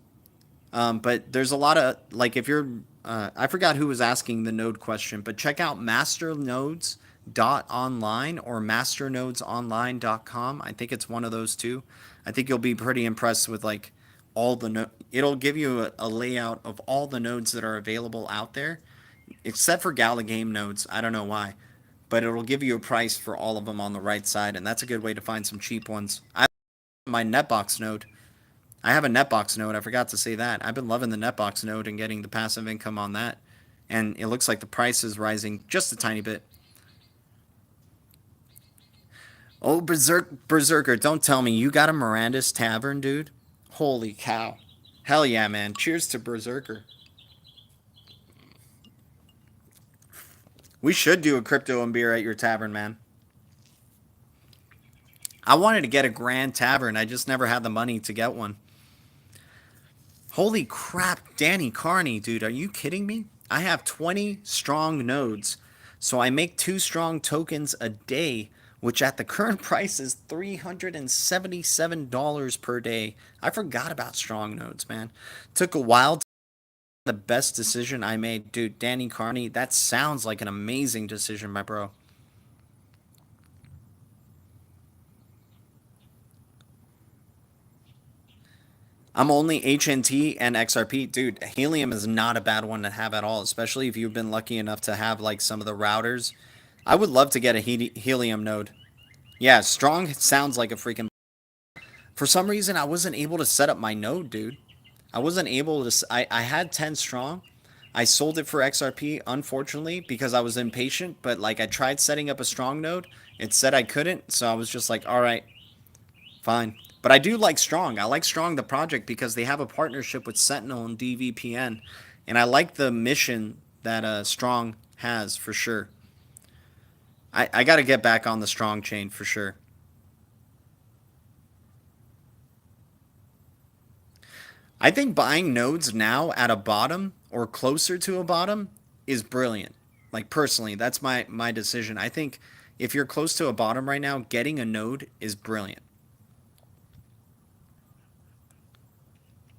But there's a lot of, if you're I forgot who was asking the node question, but check out masternodes.online or masternodesonline.com. I think it's one of those two. I think you'll be pretty impressed with like all the it'll give you a layout of all the nodes that are available out there, except for Gala game nodes. I don't know why, but it'll give you a price for all of them on the right side, and that's a good way to find some cheap ones. I my NETBOX node. I have a NETBOX node. I forgot to say that. I've been loving the NETBOX node and getting the passive income on that. And it looks like the price is rising just a tiny bit. Oh, Berserker, don't tell me you got a Miranda's Tavern, dude. Holy cow. Hell yeah, man. Cheers to Berserker. We should do a crypto and beer at your tavern, man. I wanted to get a grand tavern. I just never had the money to get one. Holy crap, Danny Carney, dude, are you kidding me? I have 20 strong nodes, so I make 2 strong tokens a day, which at the current price is $377 per day. I forgot about strong nodes, man. Took a while to the best decision I made. Dude, Danny Carney, that sounds like an amazing decision, my bro. I'm only HNT and XRP. Dude, helium is not a bad one to have at all, especially if you've been lucky enough to have like some of the routers. I would love to get a helium node. Yeah, strong sounds like a freaking. For some reason, I wasn't able to set up my node, dude. I wasn't able to. I had 10 strong. I sold it for XRP, unfortunately, because I was impatient. But like, I tried setting up a strong node. It said I couldn't, so I was just like, all right, fine. But I do like Strong. I like Strong the project because they have a partnership with Sentinel and DVPN, and I like the mission that Strong has for sure. I got to get back on the Strong chain for sure. I think buying nodes now at a bottom or closer to a bottom is brilliant. Like personally, that's my decision. I think if you're close to a bottom right now, getting a node is brilliant.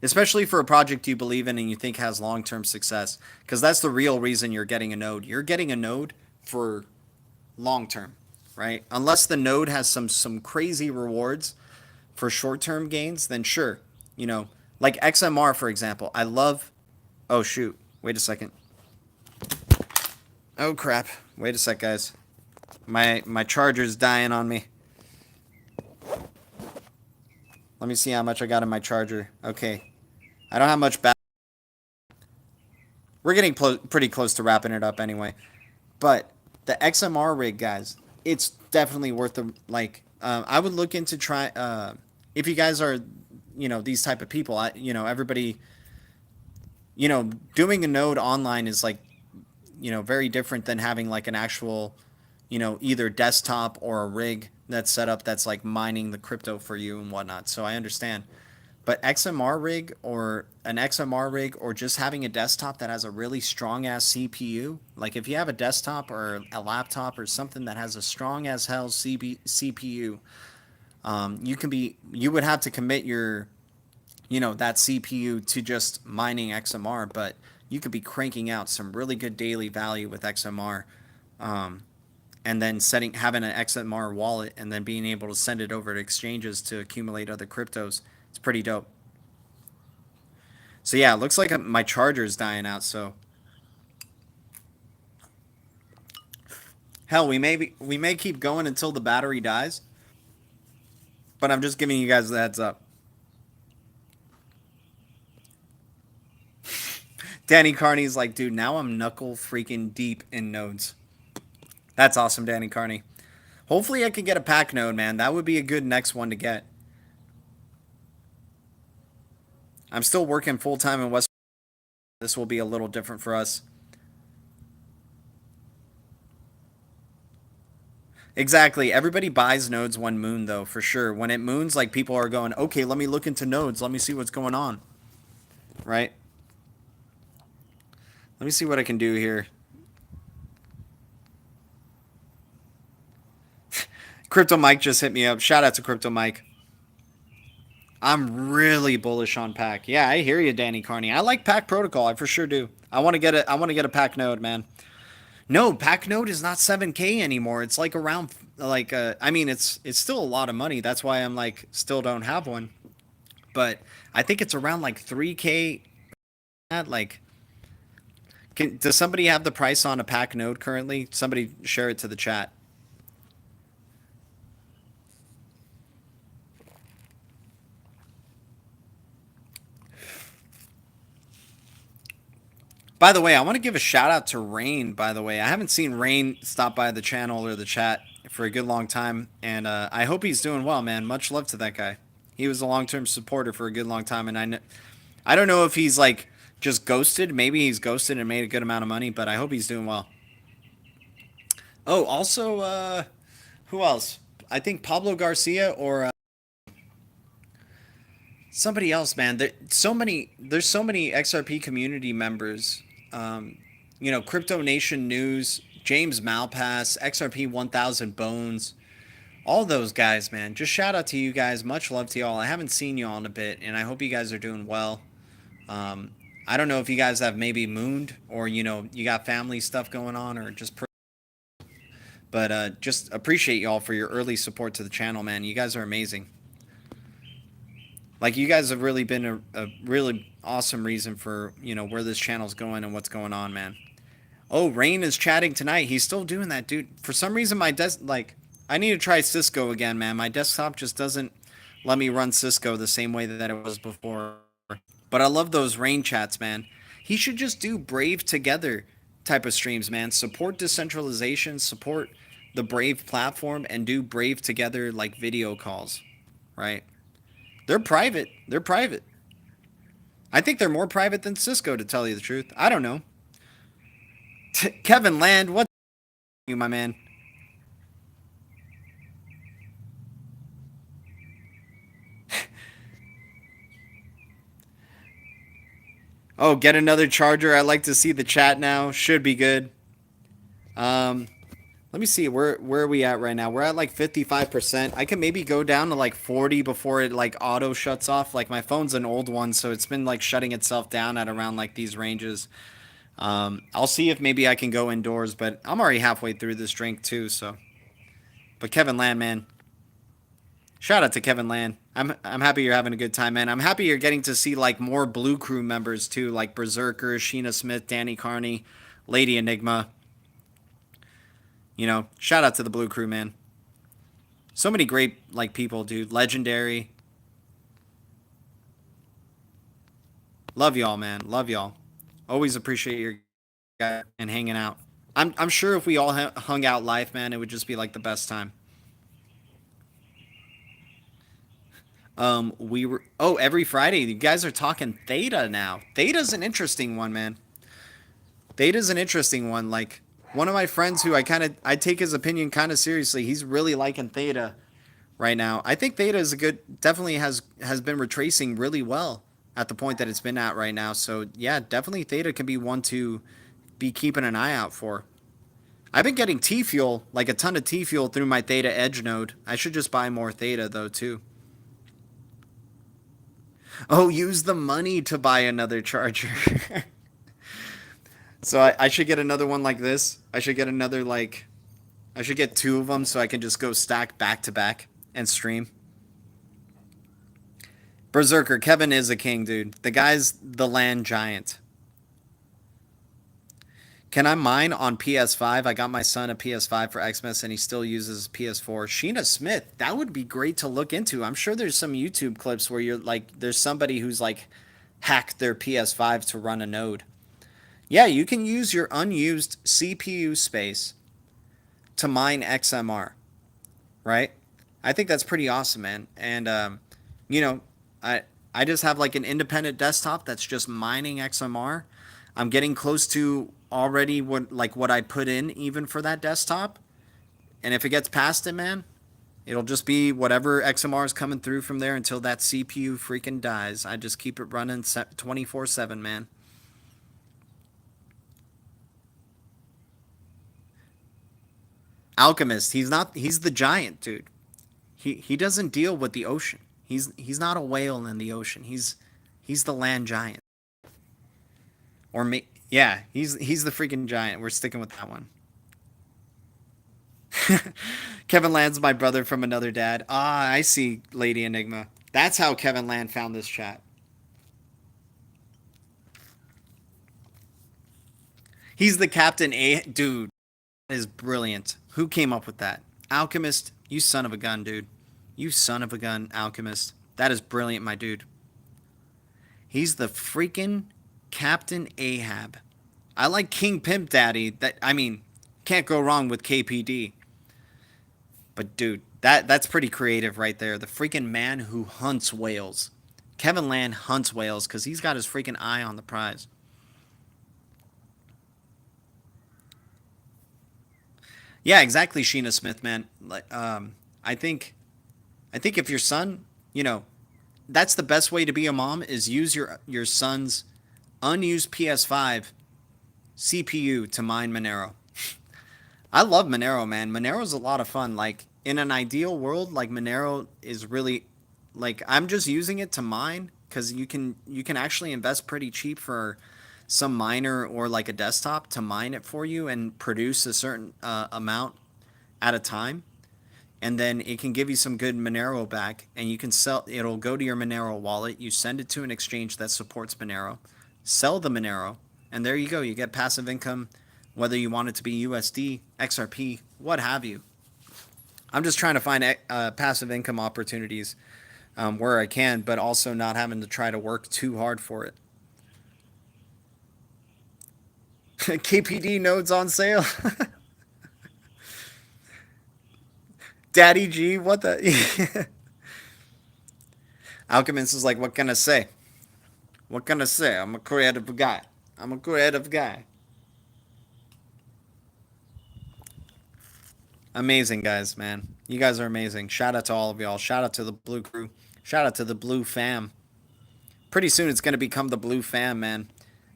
Especially for a project you believe in and you think has long-term success, because that's the real reason you're getting a node. You're getting a node for long-term, right? Unless the node has some crazy rewards for short-term gains, then sure, you know, like XMR for example. I love. Oh shoot! Wait a second. Oh crap! Wait a sec, guys. My charger's dying on me. Let me see how much I got in my charger. Okay, I don't have much battery. We're getting pretty close to wrapping it up anyway. But the XMR rig, guys, it's definitely worth the like. I would look into try if you guys are, you know, these type of people. Everybody, doing a node online is like, very different than having like an actual, either desktop or a rig that's set up that's like mining the crypto for you and whatnot. So I understand. But an XMR rig or just having a desktop that has a really strong ass CPU, like if you have a desktop or a laptop or something that has a strong as hell CPU, you would have to commit that CPU to just mining XMR, but you could be cranking out some really good daily value with XMR. And then having an XMR wallet and then being able to send it over to exchanges to accumulate other cryptos. It's pretty dope. So yeah, it looks like my charger's dying out. So hell, we may keep going until the battery dies. But I'm just giving you guys the heads up. Danny Carney's like, dude, now I'm knuckle freaking deep in nodes. That's awesome, Danny Carney. Hopefully I can get a pack node, man. That would be a good next one to get. I'm still working full time in West. This will be a little different for us. Exactly. Everybody buys nodes when moon, though, for sure. When it moons, like people are going, okay, let me look into nodes. Let me see what's going on. Right? Let me see what I can do here. Crypto Mike just hit me up. Shout out to Crypto Mike. I'm really bullish on Pack. Yeah, I hear you, Danny Carney. I like Pack Protocol. I for sure do. I want to get it. I want to get a Pack node, man. No, Pack node is not 7K anymore. It's like around like I mean, it's still a lot of money. That's why I'm like still don't have one. But I think it's around like 3K. At like, does somebody have the price on a Pack node currently? Somebody share it to the chat. By the way, I want to give a shout out to Rain. By the way, I haven't seen Rain stop by the channel or the chat for a good long time, and I hope he's doing well, man. Much love to that guy. He was a long-term supporter for a good long time, and I don't know if he's like just ghosted. Maybe he's ghosted and made a good amount of money, but I hope he's doing well. Oh, also, who else? I think Pablo Garcia or somebody else, man. There's so many XRP community members. Crypto Nation News, James Malpass, XRP 1000 Bones, all those guys, man. Just shout out to you guys. Much love to y'all. I haven't seen y'all in a bit, and I hope you guys are doing well. I don't know if you guys have maybe mooned or you got family stuff going on or just. But just appreciate y'all for your early support to the channel, man. You guys are amazing. Like, you guys have really been a really awesome reason for, where this channel's going and what's going on, man. Oh, Rain is chatting tonight. He's still doing that, dude. For some reason, I need to try Cisco again, man. My desktop just doesn't let me run Cisco the same way that it was before. But I love those Rain chats, man. He should just do Brave Together type of streams, man. Support decentralization, support the Brave platform, and do Brave Together like video calls, right? They're private. They're private. I think they're more private than Cisco, to tell you the truth. I don't know. Kevin Land, what you, my man? Oh, get another charger. I like to see the chat now. Should be good. Let me see. Where are we at right now? We're at like 55%. I can maybe go down to like 40 before it like auto shuts off. Like, my phone's an old one, so it's been like shutting itself down at around like these ranges. I'll see if maybe I can go indoors, but I'm already halfway through this drink too, so. But Kevin Land, man. Shout out to Kevin Land. I'm happy you're having a good time, man. I'm happy you're getting to see like more Blue Crew members too, like Berserker, Sheena Smith, Danny Carney, Lady Enigma. Shout out to the Blue Crew, man. So many great like people, dude. Legendary. Love y'all, man. Love y'all. Always appreciate your guys and hanging out. I'm sure if we all hung out live, man, it would just be like the best time. Every Friday. You guys are talking Theta now. Theta's an interesting one, man. Theta's an interesting one. Like, one of my friends who I take his opinion kind of seriously. He's really liking Theta right now. I think Theta is definitely has been retracing really well at the point that it's been at right now. So yeah, definitely Theta can be one to be keeping an eye out for. I've been getting T fuel, like a ton of T fuel through my Theta Edge node. I should just buy more Theta though too. Oh, use the money to buy another charger. So I should get another one like this. I should get another I should get two of them so I can just go stack back to back and stream. Berserker, Kevin is a king, dude. The guy's the land giant. Can I mine on PS5? I got my son a PS5 for Xmas and he still uses PS4. Sheena Smith, that would be great to look into. I'm sure there's some YouTube clips where you're like, there's somebody who's like hacked their PS5 to run a node. Yeah, you can use your unused CPU space to mine XMR, right? I think that's pretty awesome, man. And, I just have like an independent desktop that's just mining XMR. I'm getting close to already what I put in even for that desktop. And if it gets past it, man, it'll just be whatever XMR is coming through from there until that CPU freaking dies. I just keep it running 24/7, man. Alchemist, he's the giant, dude. He doesn't deal with the ocean. He's not a whale in the ocean. He's the land giant. Or yeah, he's the freaking giant. We're sticking with that one. Kevin Land's my brother from another dad. Ah, I see, Lady Enigma. That's how Kevin Land found this chat. He's the Captain A. Dude, that is brilliant. Who came up with that? Alchemist, you son of a gun, dude. You son of a gun, Alchemist. That is brilliant, my dude. He's the freaking Captain Ahab. I like King Pimp Daddy. That, I mean, can't go wrong with KPD. But dude, that's pretty creative right there. The freaking man who hunts whales. Kevin Land hunts whales because he's got his freaking eye on the prize. Yeah, exactly, Sheena Smith, man. Like, I think if your son, that's the best way to be a mom is use your son's unused PS5 CPU to mine Monero. I love Monero, man. Monero's a lot of fun. Like in an ideal world, like Monero is really like I'm just using it to mine because you can actually invest pretty cheap for some miner or like a desktop to mine it for you and produce a certain amount at a time, and then it can give you some good Monero back, and you can sell. It'll go to your Monero wallet. You send it to an exchange that supports Monero, sell the Monero, and there you go. You get passive income, whether you want it to be USD, XRP, what have you. I'm just trying to find passive income opportunities where I can, but also not having to try to work too hard for it. KPD nodes on sale. Daddy G, what the? Alchemist is like, what can I say? What can I say? I'm a creative guy. I'm a creative guy. Amazing guys, man. You guys are amazing. Shout out to all of y'all. Shout out to the Blue Crew. Shout out to the Blue Fam. Pretty soon it's going to become the Blue Fam, man.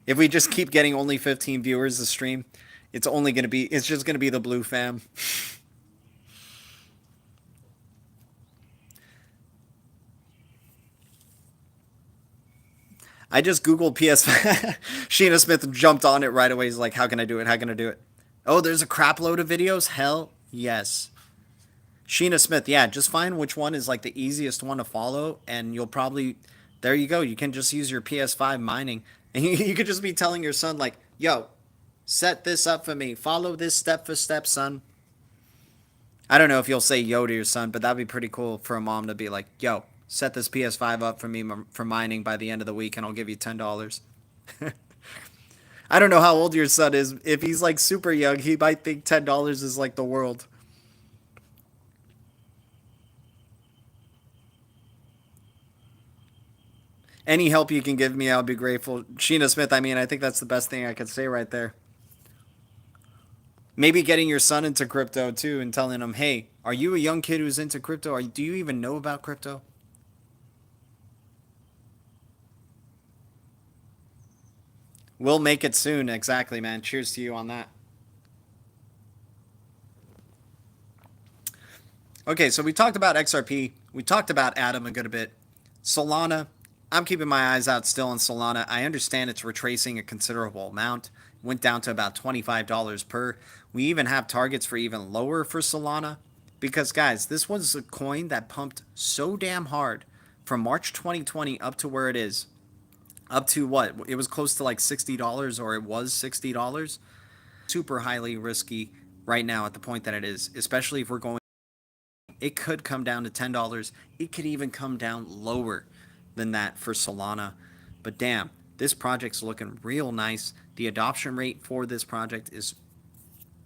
If we just keep getting only 15 viewers a stream, it's just going to be the Blue Fam. I just Googled PS5. Sheena Smith jumped on it right away. He's like, how can I do it? How can I do it? Oh, there's a crap load of videos? Hell yes. Sheena Smith, yeah, just find which one is like the easiest one to follow, and you'll probably, there you go. You can just use your PS5 mining, and you could just be telling your son, like, yo, set this up for me. Follow this step for step, son. I don't know if you'll say yo to your son, but that'd be pretty cool for a mom to be like, yo, set this PS5 up for me for mining by the end of the week, and I'll give you $10. I don't know how old your son is. If he's like super young, he might think $10 is like the world. Any help you can give me, I'll be grateful. Sheena Smith, I mean, I think that's the best thing I could say right there. Maybe getting your son into crypto too and telling him, hey, are you a young kid who's into crypto? Do you even know about crypto? We'll make it soon. Exactly, man. Cheers to you on that. Okay, so we talked about XRP. We talked about Atom a good bit. Solana, I'm keeping my eyes out still on Solana. I understand it's retracing a considerable amount. Went down to about $25 per. We even have targets for even lower for Solana. Because, guys, this was a coin that pumped so damn hard from March 2020 up to where it is. Up to what? It was close to like $60, or it was $60. Super highly risky right now at the point that it is, especially if we're going. It could come down to $10. It could even come down lower than that for Solana. But damn, this project's looking real nice. The adoption rate for this project is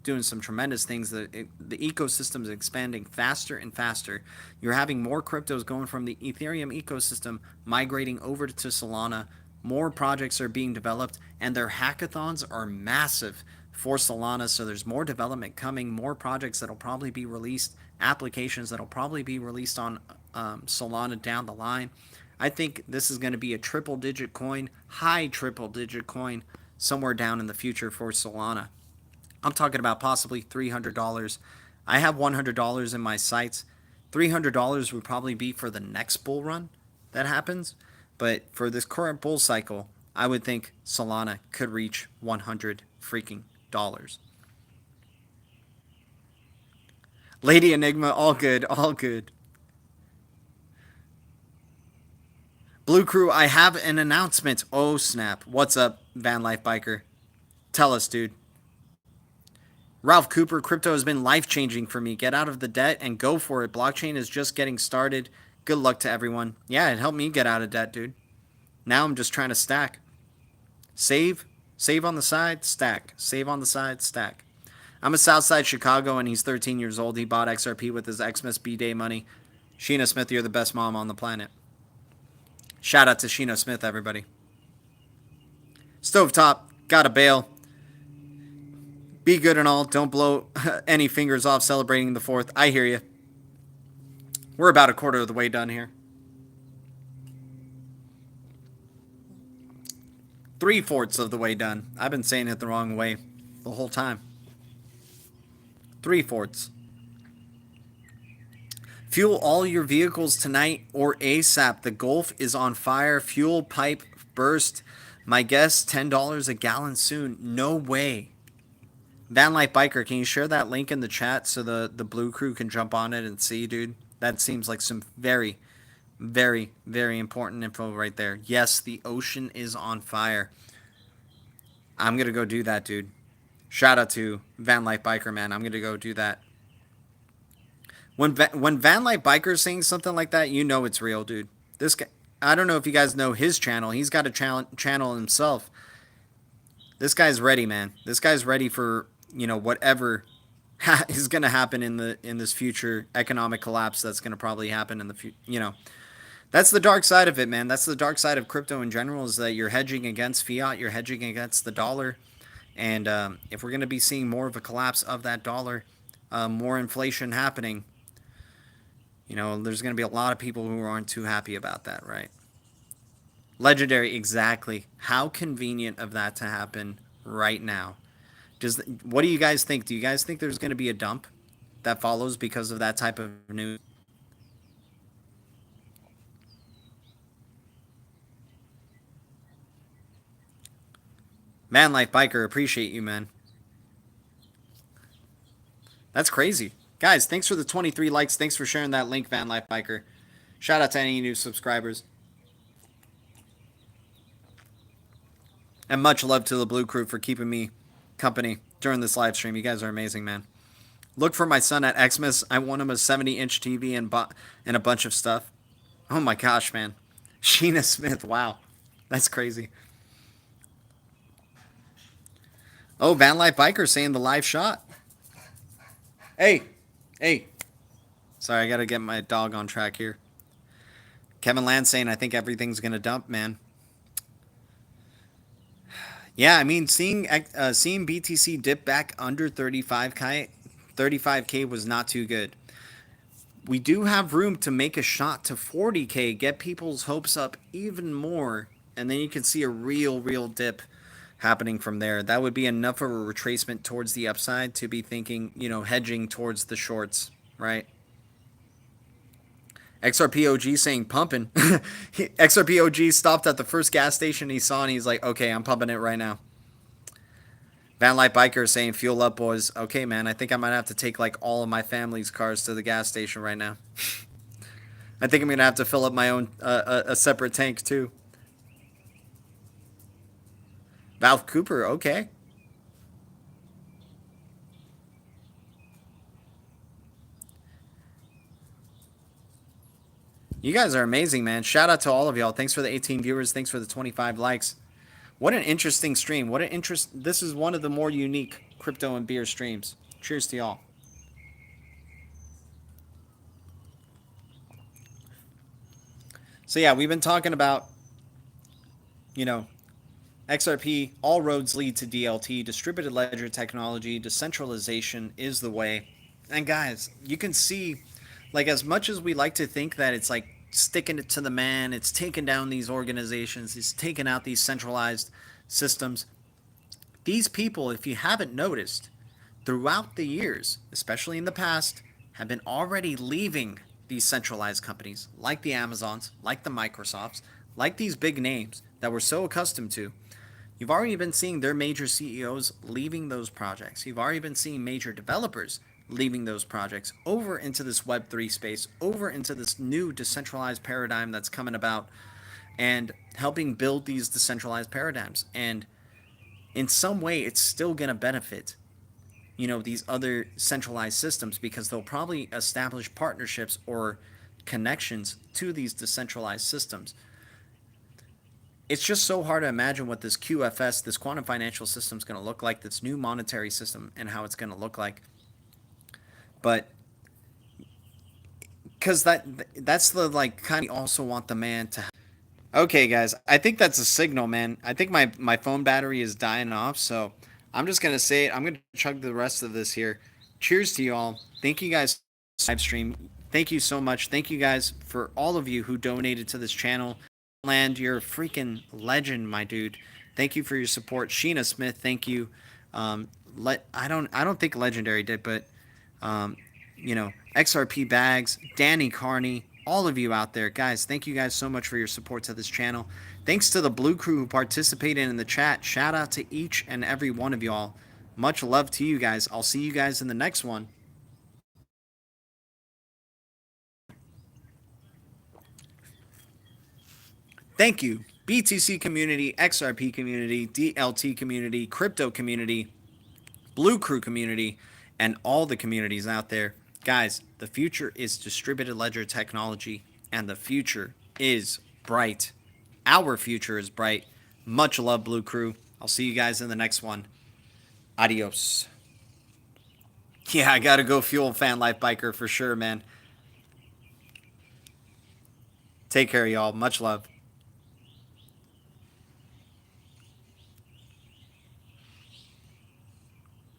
doing some tremendous things. The ecosystem is expanding faster and faster. You're having more cryptos going from the Ethereum ecosystem migrating over to Solana. More projects are being developed, and their hackathons are massive for Solana. So there's more development coming, more projects that'll probably be released, applications that'll probably be released on Solana down the line. I think this is going to be a triple-digit coin, high triple-digit coin, somewhere down in the future for Solana. I'm talking about possibly $300. I have $100 in my sights. $300 would probably be for the next bull run that happens. But for this current bull cycle, I would think Solana could reach 100 freaking dollars. Lady Enigma, all good, all good. Blue Crew, I have an announcement. Oh, snap. What's up, Van Life Biker? Tell us, dude. Ralph Cooper, crypto has been life-changing for me. Get out of the debt and go for it. Blockchain is just getting started. Good luck to everyone. Yeah, it helped me get out of debt, dude. Now I'm just trying to stack. Save on the side, stack. Save on the side, stack. I'm a Southside Chicago, and he's 13 years old. He bought XRP with his Xmas B-Day money. Sheena Smith, you're the best mom on the planet. Shout out to Sheena Smith, everybody. Stovetop, gotta bail. Be good and all. Don't blow any fingers off celebrating the 4th. I hear you. We're about a quarter of the way done here. 3/4 of the way done. I've been saying it the wrong way the whole time. 3/4. Fuel all your vehicles tonight or ASAP. The Gulf is on fire. Fuel pipe burst. My guess, $10 a gallon soon. No way. Van Life Biker, can you share that link in the chat so the Blue Crew can jump on it and see, dude? That seems like some very, very, very important info right there. Yes, the ocean is on fire. I'm going to go do that, dude. Shout out to Van Life Biker, man. I'm going to go do that. When Van Life Biker is saying something like that, you know it's real, dude. This guy, I don't know if you guys know his channel. He's got a channel himself. This guy's ready, man. This guy's ready for, you know, whatever is going to happen in this future economic collapse that's going to probably happen in the future. You know, that's the dark side of it, man. That's the dark side of crypto in general, is that you're hedging against fiat, you're hedging against the dollar, and if we're going to be seeing more of a collapse of that dollar, more inflation happening, you know, there's going to be a lot of people who aren't too happy about that, right? Legendary, exactly. How convenient of that to happen right now. What do you guys think? Do you guys think there's going to be a dump that follows because of that type of news? Man Life Biker, appreciate you, man. That's crazy. Guys, thanks for the 23 likes. Thanks for sharing that link, Van Life Biker. Shout out to any new subscribers. And much love to the Blue Crew for keeping me company during this live stream. You guys are amazing, man. Look for my son at Xmas. I won him a 70-inch TV and a bunch of stuff. Oh my gosh, man. Sheena Smith, wow. That's crazy. Oh, Van Life Biker saying the live shot. Hey. Sorry, I got to get my dog on track here. Kevin Land saying, I think everything's going to dump, man. Yeah, I mean, seeing BTC dip back under 35K was not too good. We do have room to make a shot to 40K, get people's hopes up even more, and then you can see a real dip happening from there. That would be enough of a retracement towards the upside to be thinking, you know, hedging towards the shorts, right? XRPOG saying pumping. XRPOG stopped at the first gas station he saw and he's like, okay, I'm pumping it right now. Van Life Biker saying fuel up, boys. Okay, man, I think I might have to take like all of my family's cars to the gas station right now. I think I'm going to have to fill up my own a separate tank too. Valve Cooper, okay. You guys are amazing, man. Shout out to all of y'all. Thanks for the 18 viewers. Thanks for the 25 likes. What an interesting stream. This is one of the more unique crypto and beer streams. Cheers to y'all. So yeah, we've been talking about, you know, XRP, all roads lead to DLT, distributed ledger technology, decentralization is the way. And guys, you can see, like, as much as we like to think that it's like sticking it to the man, it's taking down these organizations, it's taking out these centralized systems. These people, if you haven't noticed, throughout the years, especially in the past, have been already leaving these centralized companies, like the Amazons, like the Microsofts, like these big names that we're so accustomed to, you've already been seeing their major CEOs leaving those projects. You've already been seeing major developers leaving those projects over into this Web3 space, over into this new decentralized paradigm that's coming about, and helping build these decentralized paradigms. And in some way, it's still going to benefit, you know, these other centralized systems, because they'll probably establish partnerships or connections to these decentralized systems. It's just so hard to imagine what this QFS, this quantum financial system, is going to look like, this new monetary system, and how it's going to look like. But because that's the like kind of also want the man to. Okay, guys, I think that's a signal, man. I think my phone battery is dying off, so I'm just gonna say it. I'm gonna chug the rest of this here. Cheers to you all. Thank you guys for the live stream. Thank you so much. Thank you guys for all of you who donated to this channel. Land, you're a freaking legend, my dude. Thank you for your support. Sheena Smith, thank you. I don't think Legendary did, but you know, XRP Bags, Danny Carney, all of you out there, guys, thank you guys so much for your support to this channel. Thanks to the Blue Crew who participated in the chat. Shout out to each and every one of y'all. Much love to you guys. I'll see you guys in the next one. Thank you, BTC community, XRP community, DLT community, crypto community, Blue Crew community, and all the communities out there. Guys, the future is distributed ledger technology, and the future is bright. Our future is bright. Much love, Blue Crew. I'll see you guys in the next one. Adios. Yeah, I gotta go fuel Fan Life Biker for sure, man. Take care, y'all. Much love.